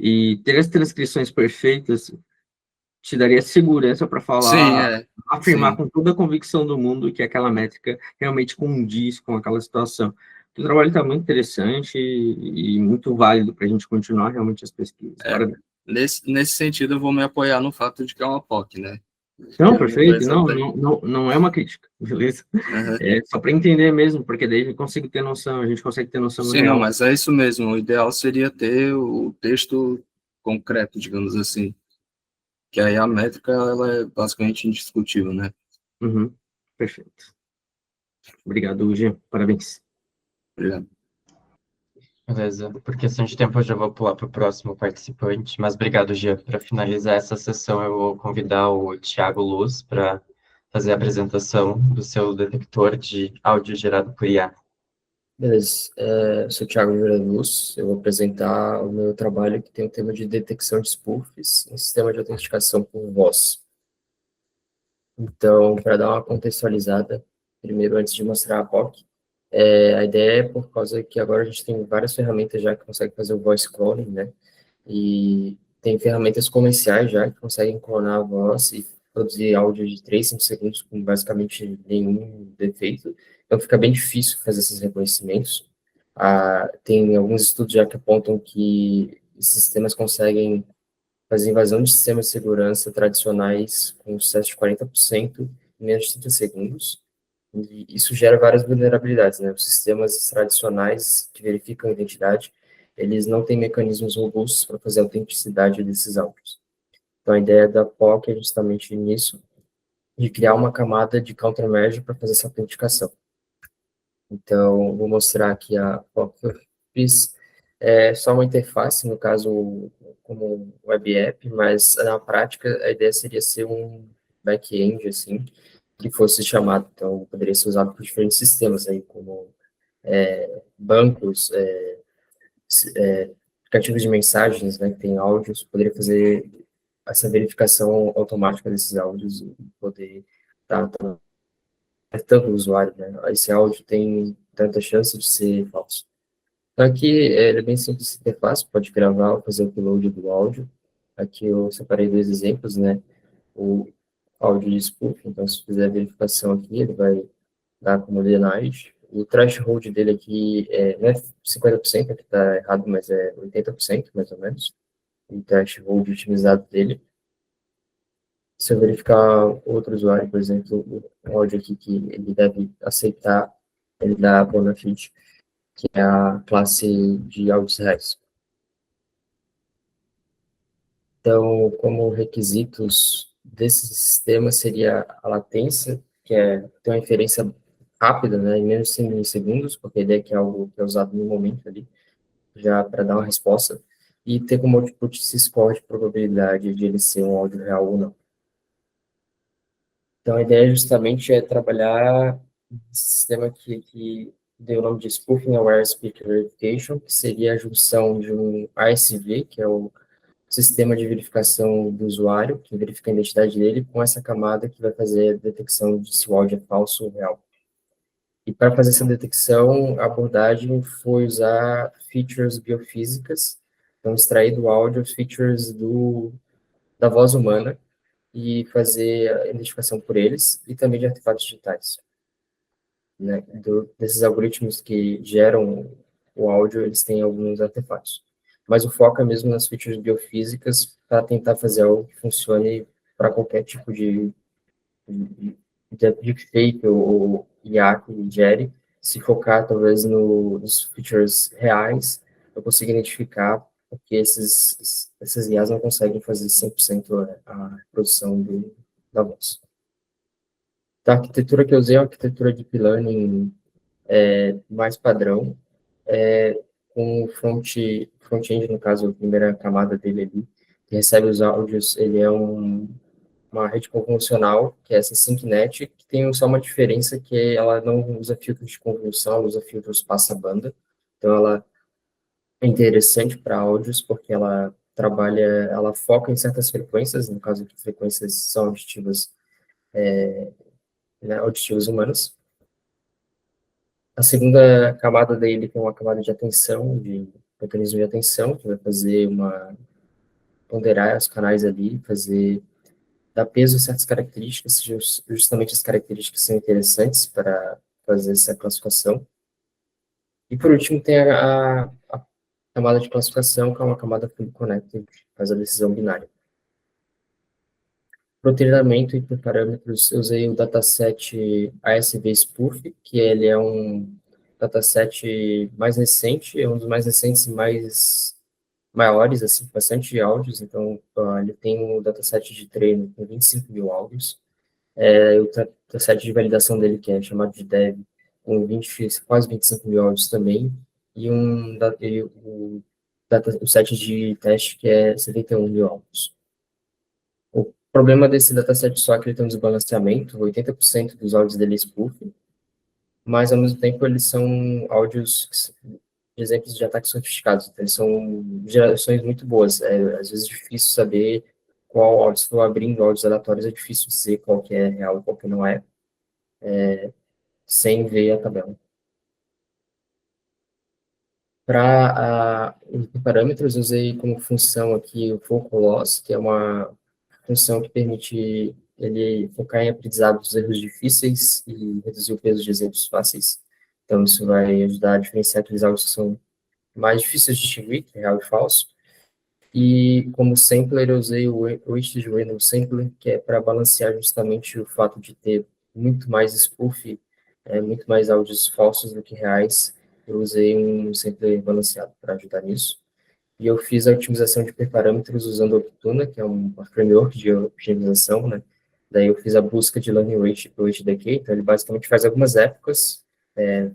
E ter as transcrições perfeitas te daria segurança para sim, falar, afirmar sim. com toda a convicção do mundo que aquela métrica realmente condiz com aquela situação. O trabalho está muito interessante e muito válido para a gente continuar realmente as pesquisas. Parabéns. Nesse sentido, eu vou me apoiar no fato de que é uma POC, né? Não, Eu não perfeito. conheço Não, até. não é uma crítica, beleza? Uhum. É só para entender mesmo, porque daí eu consigo ter noção, a gente consegue ter noção Sim, não, real. mas é isso mesmo. O ideal seria ter o texto concreto, digamos assim. Que aí a métrica, ela é basicamente indiscutível, né? Uhum, perfeito. Obrigado, Jean. Parabéns. Obrigado. Beleza. Por questão de tempo, eu já vou pular para o próximo participante. Mas obrigado, Gia. Para finalizar essa sessão, eu vou convidar o Thiago Luz para fazer a apresentação do seu detector de áudio gerado por IA. Beleza, eu sou o Thiago Vieira Luz, eu vou apresentar o meu trabalho que tem o tema de detecção de spoofs em sistema de autenticação por voz. Então, para dar uma contextualizada, primeiro, antes de mostrar a POC, a ideia é por causa que agora a gente tem várias ferramentas já que conseguem fazer o voice cloning, né? E tem ferramentas comerciais já que conseguem clonar a voz e produzir áudio de 3, 5 segundos com basicamente nenhum defeito. Então fica bem difícil fazer esses reconhecimentos. Tem alguns estudos já que apontam que esses sistemas conseguem fazer invasão de sistemas de segurança tradicionais com um sucesso de 40% em menos de 30 segundos. E isso gera várias vulnerabilidades, né? Os sistemas tradicionais que verificam a identidade, eles não têm mecanismos robustos para fazer a autenticidade desses áudios. Então, a ideia da POC é justamente nisso, de criar uma camada de countermeasure para fazer essa autenticação. Então, vou mostrar aqui a POC que eu fiz. É só uma interface, no caso, como web app, mas na prática a ideia seria ser um back-end, assim, que fosse chamado, então poderia ser usado por diferentes sistemas aí, como bancos, aplicativos de mensagens, né, que tem áudios, poderia fazer essa verificação automática desses áudios e poder estar alertando o usuário, né, esse áudio tem tanta chance de ser falso. Então, aqui ele é bem simples de interface, pode gravar, fazer o upload do áudio. Aqui eu separei 2 exemplos, né? O áudio de spoof, então se fizer a verificação aqui, ele vai dar como denied. O threshold dele aqui não é 50%, aqui está errado, mas é 80%, mais ou menos. O threshold otimizado dele. Se eu verificar outro usuário, por exemplo, o áudio aqui que ele deve aceitar, ele dá Bonafide, que é a classe de áudios reais. Então, como requisitos desse sistema seria a latência, que é ter uma inferência rápida, né, em menos de 100 milissegundos, porque a ideia é que é algo que é usado no momento ali, já para dar uma resposta, e ter como output esse score de probabilidade de ele ser um áudio real ou não. Então, a ideia justamente é trabalhar um sistema que deu o nome de Spoofing Aware Speaker Verification, que seria a junção de um ASV, que é o sistema de verificação do usuário, que verifica a identidade dele, com essa camada que vai fazer a detecção de se o áudio é falso ou real. E para fazer essa detecção, a abordagem foi usar features biofísicas, então extrair do áudio features da voz humana e fazer a identificação por eles, e também de artefatos digitais. Né? Desses algoritmos que geram o áudio, eles têm alguns artefatos. Mas o foco é mesmo nas features biofísicas para tentar fazer algo que funcione para qualquer tipo de fake ou IA que gere, se focar talvez nos features reais, eu consigo identificar porque essas IAs não conseguem fazer 100% a reprodução da voz. Então, a arquitetura que eu usei é uma arquitetura de Deep Learning mais padrão, com o front-end, no caso, a primeira camada dele ali, que recebe os áudios, ele é uma rede convolucional, que é essa SyncNet, que tem só uma diferença, que ela não usa filtros de convolução, ela usa filtros passa-banda. Então, ela é interessante para áudios, porque ela foca em certas frequências, no caso aqui, frequências são auditivas, né, auditivas humanas. A segunda camada dele tem uma camada de atenção, de mecanismo de atenção, que vai ponderar os canais ali, dar peso a certas características, justamente as características que são interessantes para fazer essa classificação. E por último tem a camada de classificação, que é uma camada fully connected, que faz a decisão binária. Para o treinamento e para parâmetros, eu usei o dataset ASV Spoof, que ele é um dataset mais recente, é um dos mais recentes e mais maiores, assim, bastante áudios, então ele tem um dataset de treino com 25 mil áudios, o dataset de validação dele, que é chamado de dev, com quase 25 mil áudios também, e o set de teste, que é 71 mil áudios. O problema desse dataset só é que ele tem um desbalanceamento, 80% dos áudios dele é spoof, mas ao mesmo tempo eles são áudios, exemplos de ataques sofisticados, então eles são gerações muito boas, às vezes é difícil saber qual áudio, se estou abrindo áudios aleatórios, é difícil dizer qual que é real e qual que não é, sem ver a tabela. Para os parâmetros, eu usei como função aqui o Focal Loss, que é uma função que permite ele focar em aprendizado dos erros difíceis e reduzir o peso de exemplos fáceis. Então, isso vai ajudar a diferenciar aqueles áudios que são mais difíceis de distinguir, que é real e falso. E como sampler, eu usei o Weighted Random Sampler, que é para balancear justamente o fato de ter muito mais spoof, muito mais áudios falsos do que reais. Eu usei um sampler balanceado para ajudar nisso. E eu fiz a otimização de hiperparâmetros usando o Optuna, que é um framework de otimização, né? Daí eu fiz a busca de learning rate para o HDK, então ele basicamente faz algumas épocas,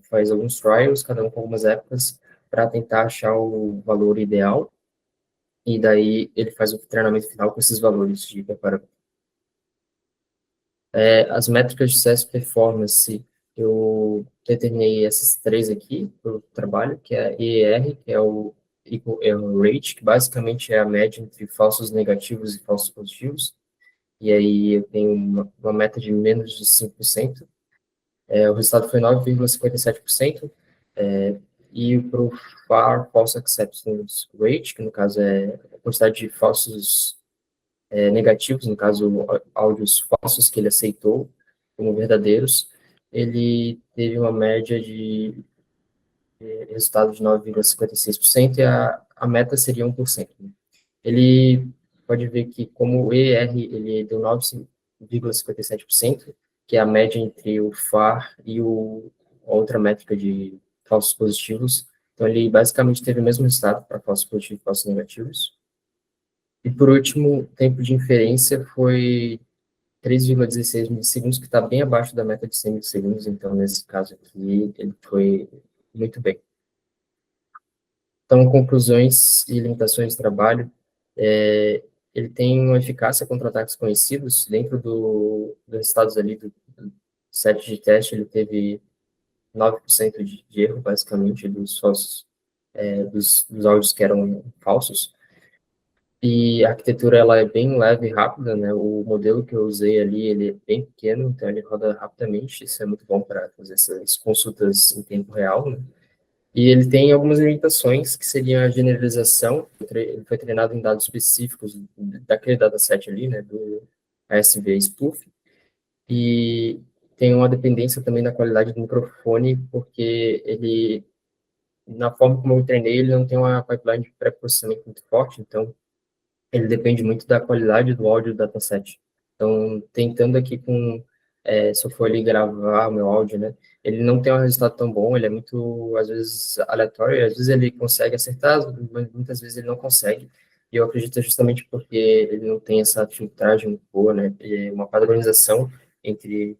faz alguns trials, cada um com algumas épocas, para tentar achar o valor ideal, e daí ele faz o treinamento final com esses valores de hiperparâmetro. As métricas de sucesso e performance, eu determinei essas 3 aqui para o trabalho, que é a EER, que é o Equal Error Rate, que basicamente é a média entre falsos negativos e falsos positivos, e aí eu tenho uma meta de menos de 5%. O resultado foi 9,57%, e para o FAR, False Acceptance Rate, que no caso é a quantidade de falsos negativos, no caso, áudios falsos que ele aceitou como verdadeiros, ele teve uma média de resultado de 9,56% e a meta seria 1%. Né? Ele pode ver que como o ER ele deu 9,57%, que é a média entre o FAR e a outra métrica de falsos positivos. Então, ele basicamente teve o mesmo resultado para falsos positivos e falsos negativos. E, por último, o tempo de inferência foi 3,16 milissegundos, que está bem abaixo da meta de 100 milissegundos. Então, nesse caso aqui, ele foi muito bem. Então, conclusões e limitações do trabalho. Ele tem uma eficácia contra ataques conhecidos. Dentro dos resultados ali do set de teste, ele teve 9% de erro, basicamente, dos falsos, dos áudios que eram falsos. E a arquitetura, ela é bem leve e rápida, né? O modelo que eu usei ali, ele é bem pequeno, então ele roda rapidamente. Isso é muito bom para fazer essas consultas em tempo real, né? E ele tem algumas limitações, que seria a generalização. Ele foi treinado em dados específicos daquele dataset ali, né, do ASV Spoof. E tem uma dependência também da qualidade do microfone, porque ele, na forma como eu treinei, ele não tem uma pipeline de pré-processamento muito forte, então ele depende muito da qualidade do áudio do dataset. Então, tentando aqui se eu for ali gravar o meu áudio, né, ele não tem um resultado tão bom, ele é muito, às vezes, aleatório, às vezes ele consegue acertar, mas muitas vezes ele não consegue. E eu acredito justamente porque ele não tem essa filtragem muito boa, né, uma padronização entre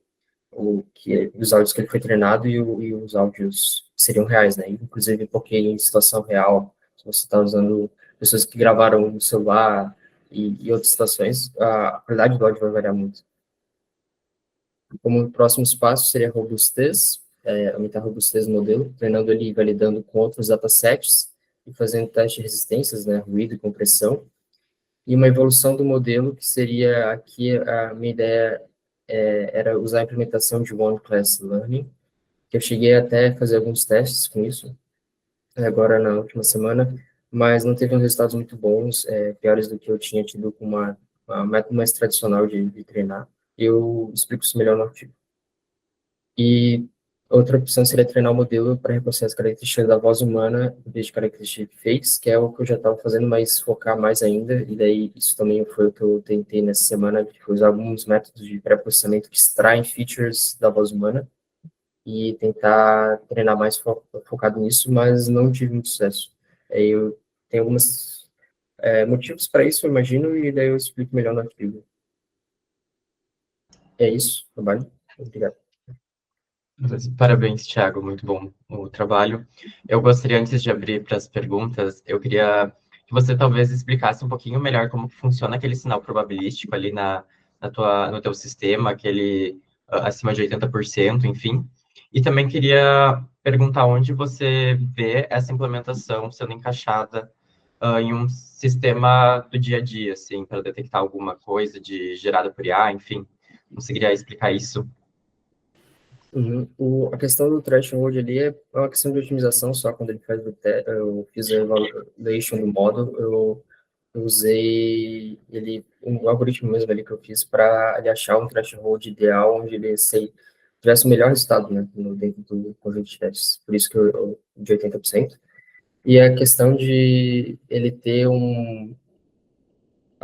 os áudios que ele foi treinado e os áudios que seriam reais, né, inclusive porque em situação real, se você está usando pessoas que gravaram no celular e outras situações, a qualidade do áudio vai variar muito. Como próximos passos seria a robustez, aumentar a robustez do modelo, treinando ele e validando com outros datasets e fazendo testes de resistências, né, ruído e compressão. E uma evolução do modelo, que seria aqui, a minha ideia era usar a implementação de One Class Learning, que eu cheguei até a fazer alguns testes com isso, agora na última semana, mas não teve resultados muito bons, piores do que eu tinha tido com uma método mais tradicional de treinar. Eu explico isso melhor no artigo. E outra opção seria treinar o modelo para reconhecer as características da voz humana em vez de características de fakes, que é o que eu já estava fazendo, mas focar mais ainda, e daí isso também foi o que eu tentei nessa semana, de usar alguns métodos de pré-processamento que extraem features da voz humana, e tentar treinar mais focado nisso, mas não tive muito sucesso. Eu tenho alguns motivos para isso, eu imagino, e daí eu explico melhor no artigo. É isso, trabalho. Obrigado. Parabéns, Thiago, muito bom o trabalho. Eu gostaria, antes de abrir para as perguntas, eu queria que você talvez explicasse um pouquinho melhor como funciona aquele sinal probabilístico ali no teu sistema, aquele acima de 80%, enfim. E também queria perguntar onde você vê essa implementação sendo encaixada em um sistema do dia a dia, assim, para detectar alguma coisa gerada por IA, enfim. Conseguiria explicar isso? A questão do threshold ali é uma questão de otimização só. Quando ele faz eu fiz a evaluation do model, eu usei um algoritmo mesmo ali que eu fiz para ele achar um threshold ideal onde ele tivesse o melhor resultado, né, dentro do conjunto de testes. Por isso que de 80%. E a questão de ele ter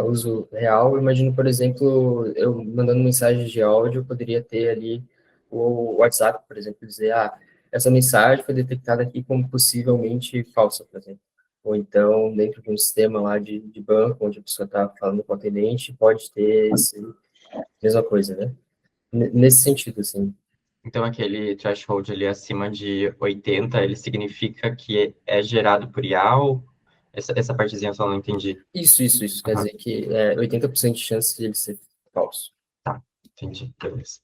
uso real, eu imagino, por exemplo, eu mandando mensagens de áudio, eu poderia ter ali o WhatsApp, por exemplo, dizer, essa mensagem foi detectada aqui como possivelmente falsa, por exemplo. Ou então, dentro de um sistema lá de banco, onde a pessoa está falando com o atendente, pode ter mesma coisa, né? Nesse sentido, assim. Então, aquele threshold ali acima de 80, ele significa que é gerado por IA ou essa partezinha eu só não entendi? Isso. Quer dizer que é 80% de chance de ele ser falso. Tá, entendi. Beleza.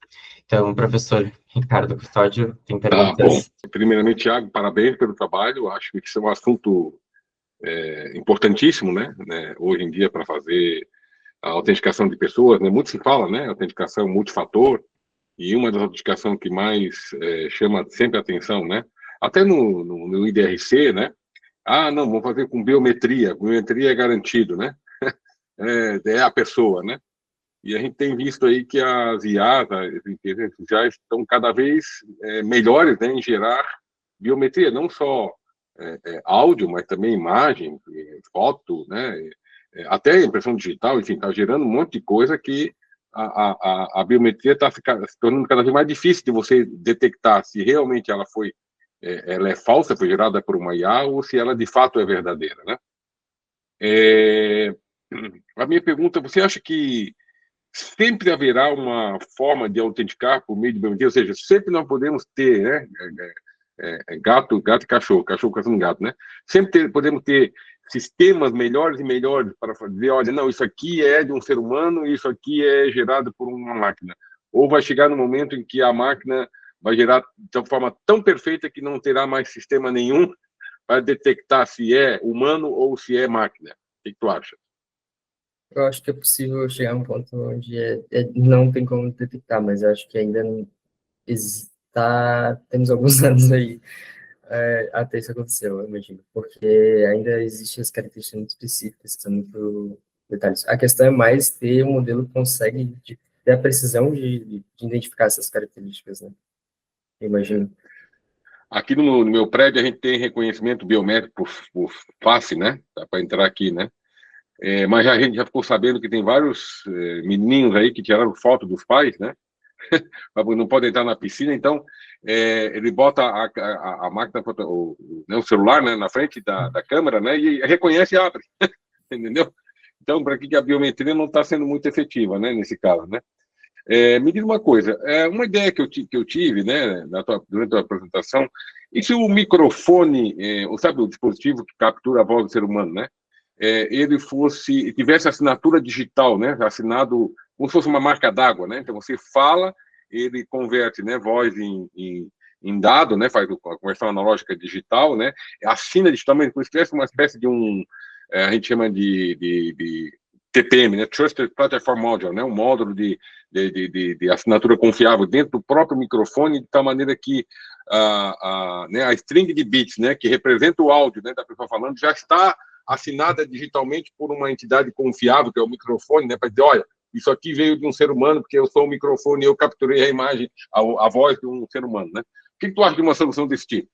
Então, professor Ricardo Custódio, tem perguntas? Bom, primeiramente, Thiago, parabéns pelo trabalho. Acho que isso é um assunto importantíssimo, né? Hoje em dia, para fazer a autenticação de pessoas, né? Muito se fala, né? Autenticação multifator, e uma das autenticações que mais chama sempre a atenção, né? até no IDRC, né? Ah, não, vamos fazer com biometria. Biometria é garantido, né? É a pessoa, né? E a gente tem visto aí que as IAs, as inteligências já estão cada vez melhores, né, em gerar biometria, não só áudio, mas também imagem, foto, né? Até impressão digital, enfim, está gerando um monte de coisa que a biometria está se tornando cada vez mais difícil de você detectar se realmente ela é falsa, foi gerada por uma IA, ou se ela de fato é verdadeira, né? A minha pergunta, você acha que sempre haverá uma forma de autenticar por meio de biometria, ou seja, sempre nós podemos ter, né, gato e cachorro caçando gato, né? Sempre podemos ter sistemas melhores e melhores para dizer, olha, não, isso aqui é de um ser humano, isso aqui é gerado por uma máquina. Ou vai chegar no momento em que a máquina vai gerar de uma forma tão perfeita que não terá mais sistema nenhum para detectar se é humano ou se é máquina. O que tu acha? Eu acho que é possível chegar a um ponto onde não tem como detectar, mas eu acho que ainda não temos alguns anos aí até isso acontecer, eu imagino, porque ainda existem as características muito específicas, que são muito detalhes. A questão é mais ter um modelo que consegue ter a precisão de identificar essas características, né? Eu imagino. Aqui no meu prédio a gente tem reconhecimento biométrico por face, né? Dá para entrar aqui, né? Mas a gente já ficou sabendo que tem vários menininhos aí que tiraram foto dos pais, né? Não pode entrar na piscina, então ele bota a máquina, o celular, né, na frente da câmera, né? E reconhece e abre, entendeu? Então, para que a biometria não está sendo muito efetiva, né? Nesse caso, né? Me diz uma coisa, uma ideia que eu tive, né, durante a apresentação, e se o microfone, sabe, o dispositivo que captura a voz do ser humano, né, ele tivesse assinatura digital, né, assinado como se fosse uma marca d'água, né, então você fala, ele converte, né, voz em dado, né, faz a conversão analógica digital, né, assina digitalmente, como se tivesse uma espécie de a gente chama de TPM, né, Trusted Platform Module, né, um módulo de assinatura confiável dentro do próprio microfone, de tal maneira que né, a string de bits, né, que representa o áudio, né, da pessoa falando, já está assinada digitalmente por uma entidade confiável, que é o microfone, né, para dizer, olha, isso aqui veio de um ser humano, porque eu sou o microfone e eu capturei a imagem, a voz de um ser humano, né? O que tu acha de uma solução desse tipo?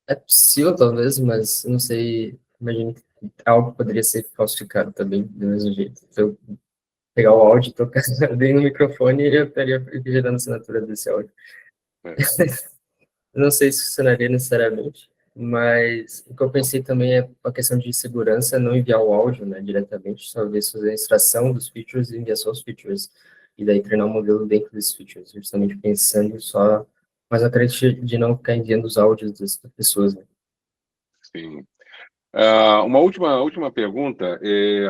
É possível, talvez, mas não sei, imagino que algo poderia ser falsificado também, do mesmo jeito. Se eu pegar o áudio e tocar bem no microfone, eu estaria gerando assinatura desse áudio. Não sei se funcionaria necessariamente, mas o que eu pensei também é a questão de segurança, não enviar o áudio, né, diretamente, talvez fazer a extração dos features e enviar só os features, e daí treinar um modelo dentro desses features, justamente pensando só, mas eu acredito de não ficar enviando os áudios das pessoas, né. Sim. Uma última pergunta,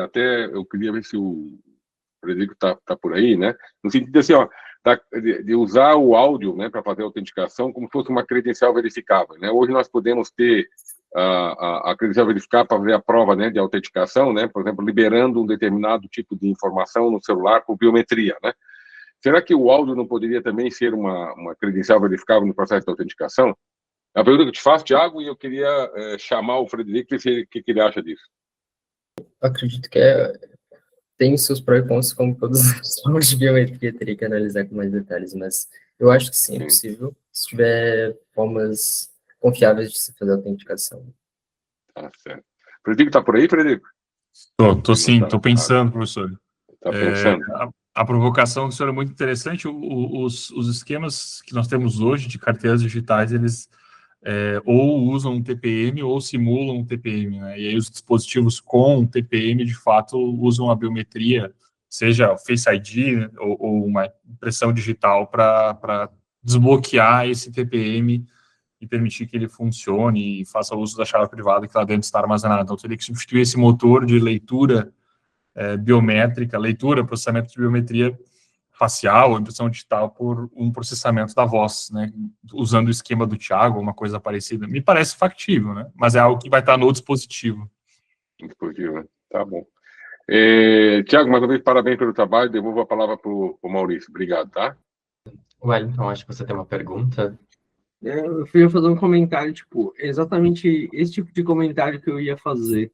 até eu queria ver se o Frederico está por aí, né? No sentido assim, ó, de usar o áudio, né, para fazer a autenticação como se fosse uma credencial verificável, né? Hoje nós podemos ter a credencial verificável para fazer a prova, né, de autenticação, né? Por exemplo, liberando um determinado tipo de informação no celular por biometria, né? Será que o áudio não poderia também ser uma credencial verificável no processo de autenticação? É a pergunta que eu te faço, Thiago, e eu queria chamar o Frederico para ver o que ele acha disso. Eu acredito que tem seus prós e contras, como todas as formas de biometria, teria que analisar com mais detalhes, mas eu acho que sim, é possível, se tiver formas confiáveis de se fazer a autenticação. Tá certo. Frederico, está por aí, Frederico? Tô sim, estou pensando, professor. Está pensando? A provocação do senhor é muito interessante. Os esquemas que nós temos hoje de carteiras digitais, eles ou usam um TPM ou simulam um TPM, né? E aí os dispositivos com TPM, de fato, usam a biometria, seja o Face ID, né, ou uma impressão digital para desbloquear esse TPM e permitir que ele funcione e faça uso da chave privada que lá dentro está armazenada. Então, teria que substituir esse motor de leitura biométrica, processamento de biometria facial, impressão digital, por um processamento da voz, né, usando o esquema do Thiago, uma coisa parecida. Me parece factível, né, mas é algo que vai estar no dispositivo. Dispositivo, né? Tá bom. Thiago, mais uma vez, parabéns pelo trabalho, devolvo a palavra para o Maurício. Obrigado, tá? Wellington, acho que você tem uma pergunta. Eu ia fazer um comentário, tipo, exatamente esse tipo de comentário que eu ia fazer,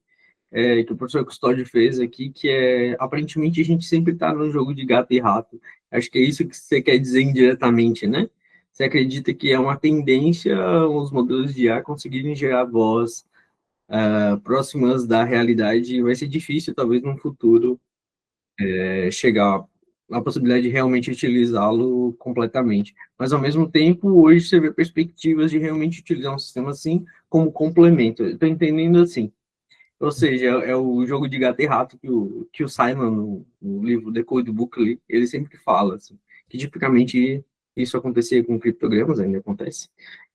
que o professor Custódio fez aqui, que aparentemente a gente sempre está no jogo de gato e rato. Acho que é isso que você quer dizer indiretamente, né? Você acredita que é uma tendência os modelos de IA conseguirem gerar voz próximas da realidade e vai ser difícil, talvez, no futuro, chegar à possibilidade de realmente utilizá-lo completamente. Mas, ao mesmo tempo, hoje você vê perspectivas de realmente utilizar um sistema assim como complemento. Estou entendendo assim. Ou seja, é o jogo de gato e rato que o Simon, no livro The Code Book, ele sempre fala, assim, que tipicamente isso acontecia com criptogramas, ainda acontece,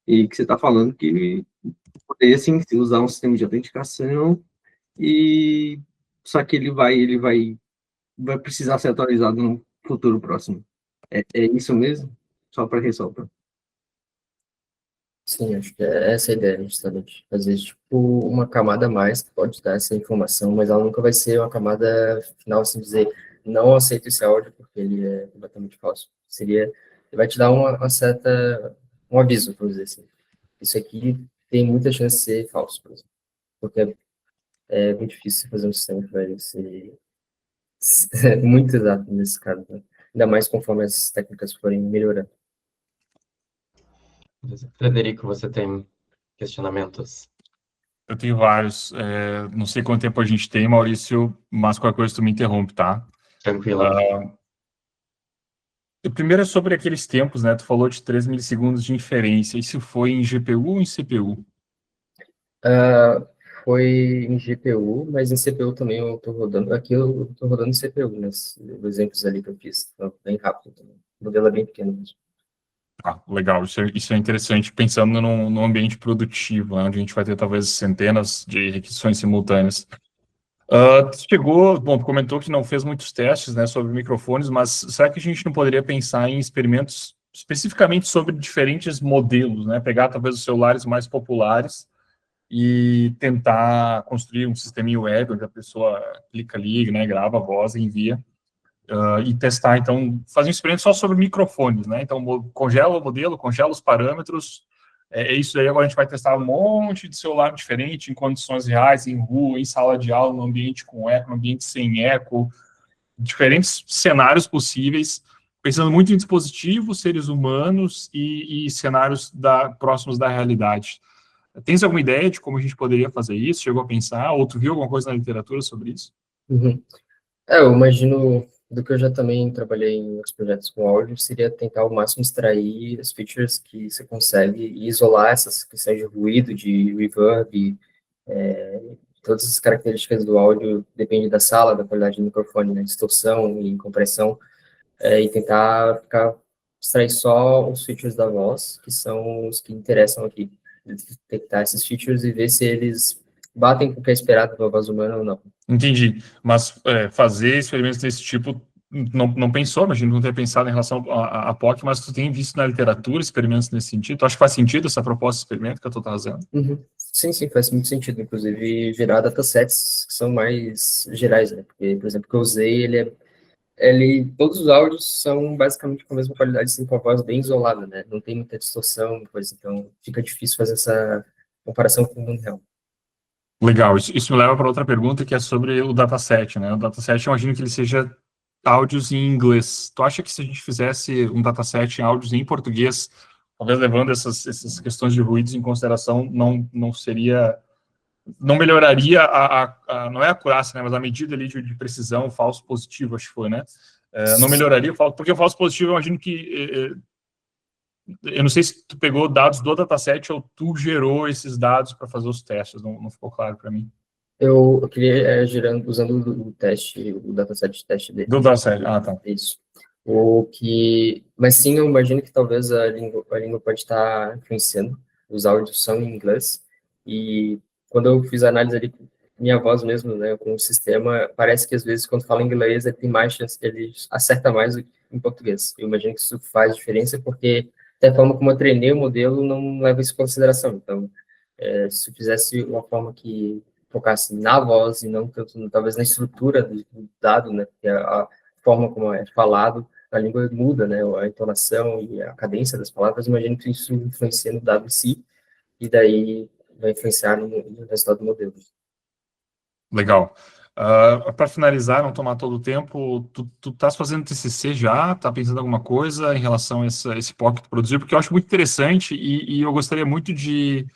e que você está falando que poderia, sim, usar um sistema de autenticação, e só que vai precisar ser atualizado no futuro próximo. É isso mesmo? Só para ressaltar. Sim, acho que é essa a ideia, justamente. Fazer, tipo, uma camada a mais que pode dar essa informação, mas ela nunca vai ser uma camada final, assim, dizer, não aceito esse áudio porque ele é completamente falso. Seria, ele vai te dar uma certa, um aviso, vamos dizer assim. Isso aqui tem muita chance de ser falso, por exemplo. Porque é muito difícil fazer um sistema que vai ser muito exato nesse caso, né? Ainda mais conforme as técnicas forem melhorando. Frederico, você tem questionamentos? Eu tenho vários. Não sei quanto tempo a gente tem, Maurício, mas qualquer coisa tu me interrompe, tá? Tranquilo. O primeiro é sobre aqueles tempos, né? Tu falou de 3 milissegundos de inferência. Isso foi em GPU ou em CPU? Foi em GPU, mas em CPU também eu estou rodando. Aqui eu estou rodando em CPU, né? Os exemplos ali que eu fiz. Então, bem rápido também. O modelo é bem pequeno mesmo. Ah, legal, isso é interessante, pensando num ambiente produtivo, né, onde a gente vai ter talvez centenas de requisições simultâneas. Chegou, bom, comentou que não fez muitos testes, né, sobre microfones, mas será que a gente não poderia pensar em experimentos especificamente sobre diferentes modelos, né, pegar talvez os celulares mais populares e tentar construir um sisteminha web onde a pessoa clica ali, né, grava a voz e envia, e testar, então, fazer um experimento só sobre microfones, né? Então, congela o modelo, congela os parâmetros, isso aí. Agora a gente vai testar um monte de celular diferente, em condições reais, em rua, em sala de aula, no ambiente com eco, no ambiente sem eco, diferentes cenários possíveis, pensando muito em dispositivos, seres humanos e cenários próximos da realidade. Tens alguma ideia de como a gente poderia fazer isso? Chegou a pensar? Ou tu viu alguma coisa na literatura sobre isso? Uhum. Eu imagino, do que eu já também trabalhei em outros projetos com áudio, seria tentar ao máximo extrair as features que você consegue e isolar essas questões de ruído, de reverb, todas as características do áudio, depende da sala, da qualidade do microfone, né, distorção e compressão, e tentar extrair só os features da voz, que são os que interessam aqui. Detectar esses features e ver se eles batem com o que é esperado da voz humana ou não. Entendi, mas fazer experimentos desse tipo não pensou, imagino não ter pensado em relação a POC, mas tu tem visto na literatura experimentos nesse sentido? Tu acha que faz sentido essa proposta de experimento que eu estou trazendo? Uhum. Sim, sim, faz muito sentido, inclusive gerar datasets que são mais gerais, né? Porque, por exemplo, o que eu usei, todos os áudios são basicamente com a mesma qualidade, assim, com a voz bem isolada, né? Não tem muita distorção, coisa, então fica difícil fazer essa comparação com o mundo real. Legal, isso me leva para outra pergunta, que é sobre o dataset, né? O dataset, eu imagino que ele seja áudios em inglês. Tu acha que se a gente fizesse um dataset em áudios em português, talvez levando essas questões de ruídos em consideração, não melhoraria não é a acurácia, né, mas a medida ali de precisão, falso positivo, acho que foi, né? Não melhoraria, porque o falso positivo, eu imagino que eu não sei se tu pegou dados do dataset ou tu gerou esses dados para fazer os testes, não ficou claro para mim. Eu criei usando o dataset de teste dele. Do dataset, tá. Isso. Mas sim, eu imagino que talvez a língua pode estar influenciando. Os áudios são em inglês. E quando eu fiz a análise ali, minha voz mesmo, né, com o sistema, parece que às vezes quando fala inglês, ele tem mais chance, ele acerta mais do que em português. Eu imagino que isso faz diferença, porque até a forma como eu treinei o modelo não leva isso em consideração. Então, se eu fizesse uma forma que focasse na voz e não tanto, talvez, na estrutura do dado, né, que é a forma como é falado, a língua muda, né? A entonação e a cadência das palavras, imagino que isso influencia no dado em si, e daí vai influenciar no resultado do modelo. Legal. Para finalizar, não tomar todo o tempo, tu estás fazendo TCC já? Tá pensando em alguma coisa em relação a esse POC que tu produziu? Porque eu acho muito interessante e eu gostaria muito de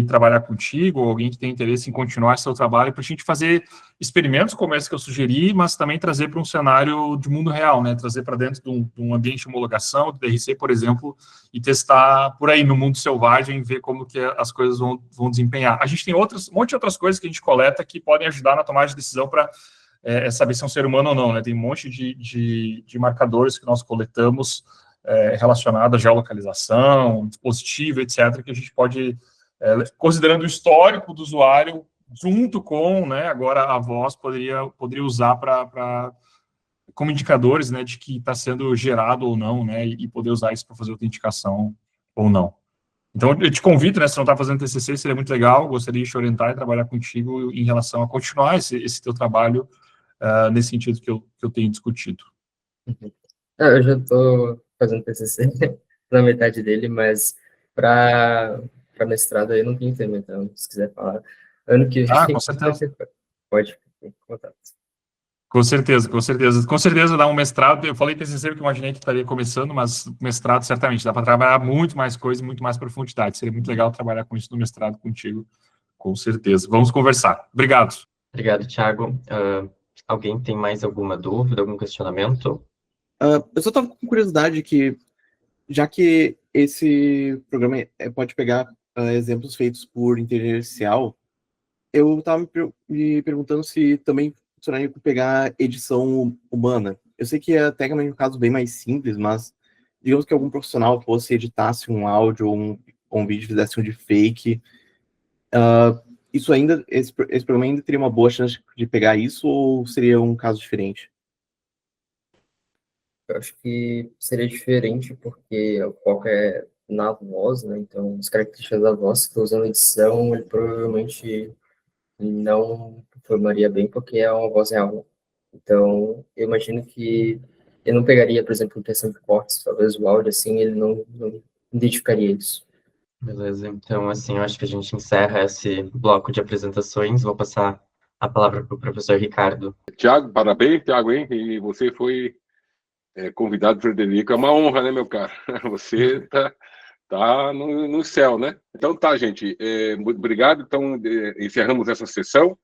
trabalhar contigo, ou alguém que tem interesse em continuar seu trabalho, para a gente fazer experimentos como esse que eu sugeri, mas também trazer para um cenário de mundo real, né? Trazer para dentro de um ambiente de homologação, do DRC, por exemplo, e testar por aí no mundo selvagem, ver como que as coisas vão desempenhar. A gente tem um monte de outras coisas que a gente coleta que podem ajudar na tomada de decisão para saber se é um ser humano ou não, né? Tem um monte de marcadores que nós coletamos relacionado à geolocalização, dispositivo, etc., que a gente pode, considerando o histórico do usuário, junto com, né, agora a voz poderia usar como indicadores, né, de que está sendo gerado ou não, né, e poder usar isso para fazer autenticação ou não. Então, eu te convido, né, se não está fazendo TCC, seria muito legal, gostaria de te orientar e trabalhar contigo em relação a continuar esse teu trabalho nesse sentido que eu tenho discutido. Eu já estou fazendo TCC na metade dele, mas para mestrado aí não tem tema, então, se quiser falar. Ano que vem, com certeza. Pode contar. Com certeza, com certeza. Com certeza dá um mestrado. Eu falei TCC porque imaginei que estaria começando, mas mestrado certamente dá para trabalhar muito mais coisa, muito mais profundidade. Seria muito legal trabalhar com isso no mestrado contigo, com certeza. Vamos conversar. Obrigado. Obrigado, Thiago. Alguém tem mais alguma dúvida, algum questionamento? Eu só estava com curiosidade que, já que esse programa pode pegar exemplos feitos por inteligência artificial, eu estava me perguntando se também funcionaria para pegar edição humana. Eu sei que é tecnicamente um caso bem mais simples, mas digamos que algum profissional fosse editasse um áudio ou um vídeo, fizesse um deepfake, esse programa ainda teria uma boa chance de pegar isso, ou seria um caso diferente? Eu acho que seria diferente, porque o foco é na voz, né? Então, as características da voz, se estou usando edição, ele provavelmente não formaria bem, porque é uma voz real, né? Então, eu imagino que ele não pegaria, por exemplo, questão de cortes, talvez o áudio, assim, ele não identificaria isso. Beleza, então, assim, eu acho que a gente encerra esse bloco de apresentações. Vou passar a palavra para o professor Ricardo. Tiago, parabéns, Tiago, hein? E você foi convidado, Frederico. É uma honra, né, meu caro? Você tá no céu, né? Então tá, gente. Muito obrigado. Então, encerramos essa sessão.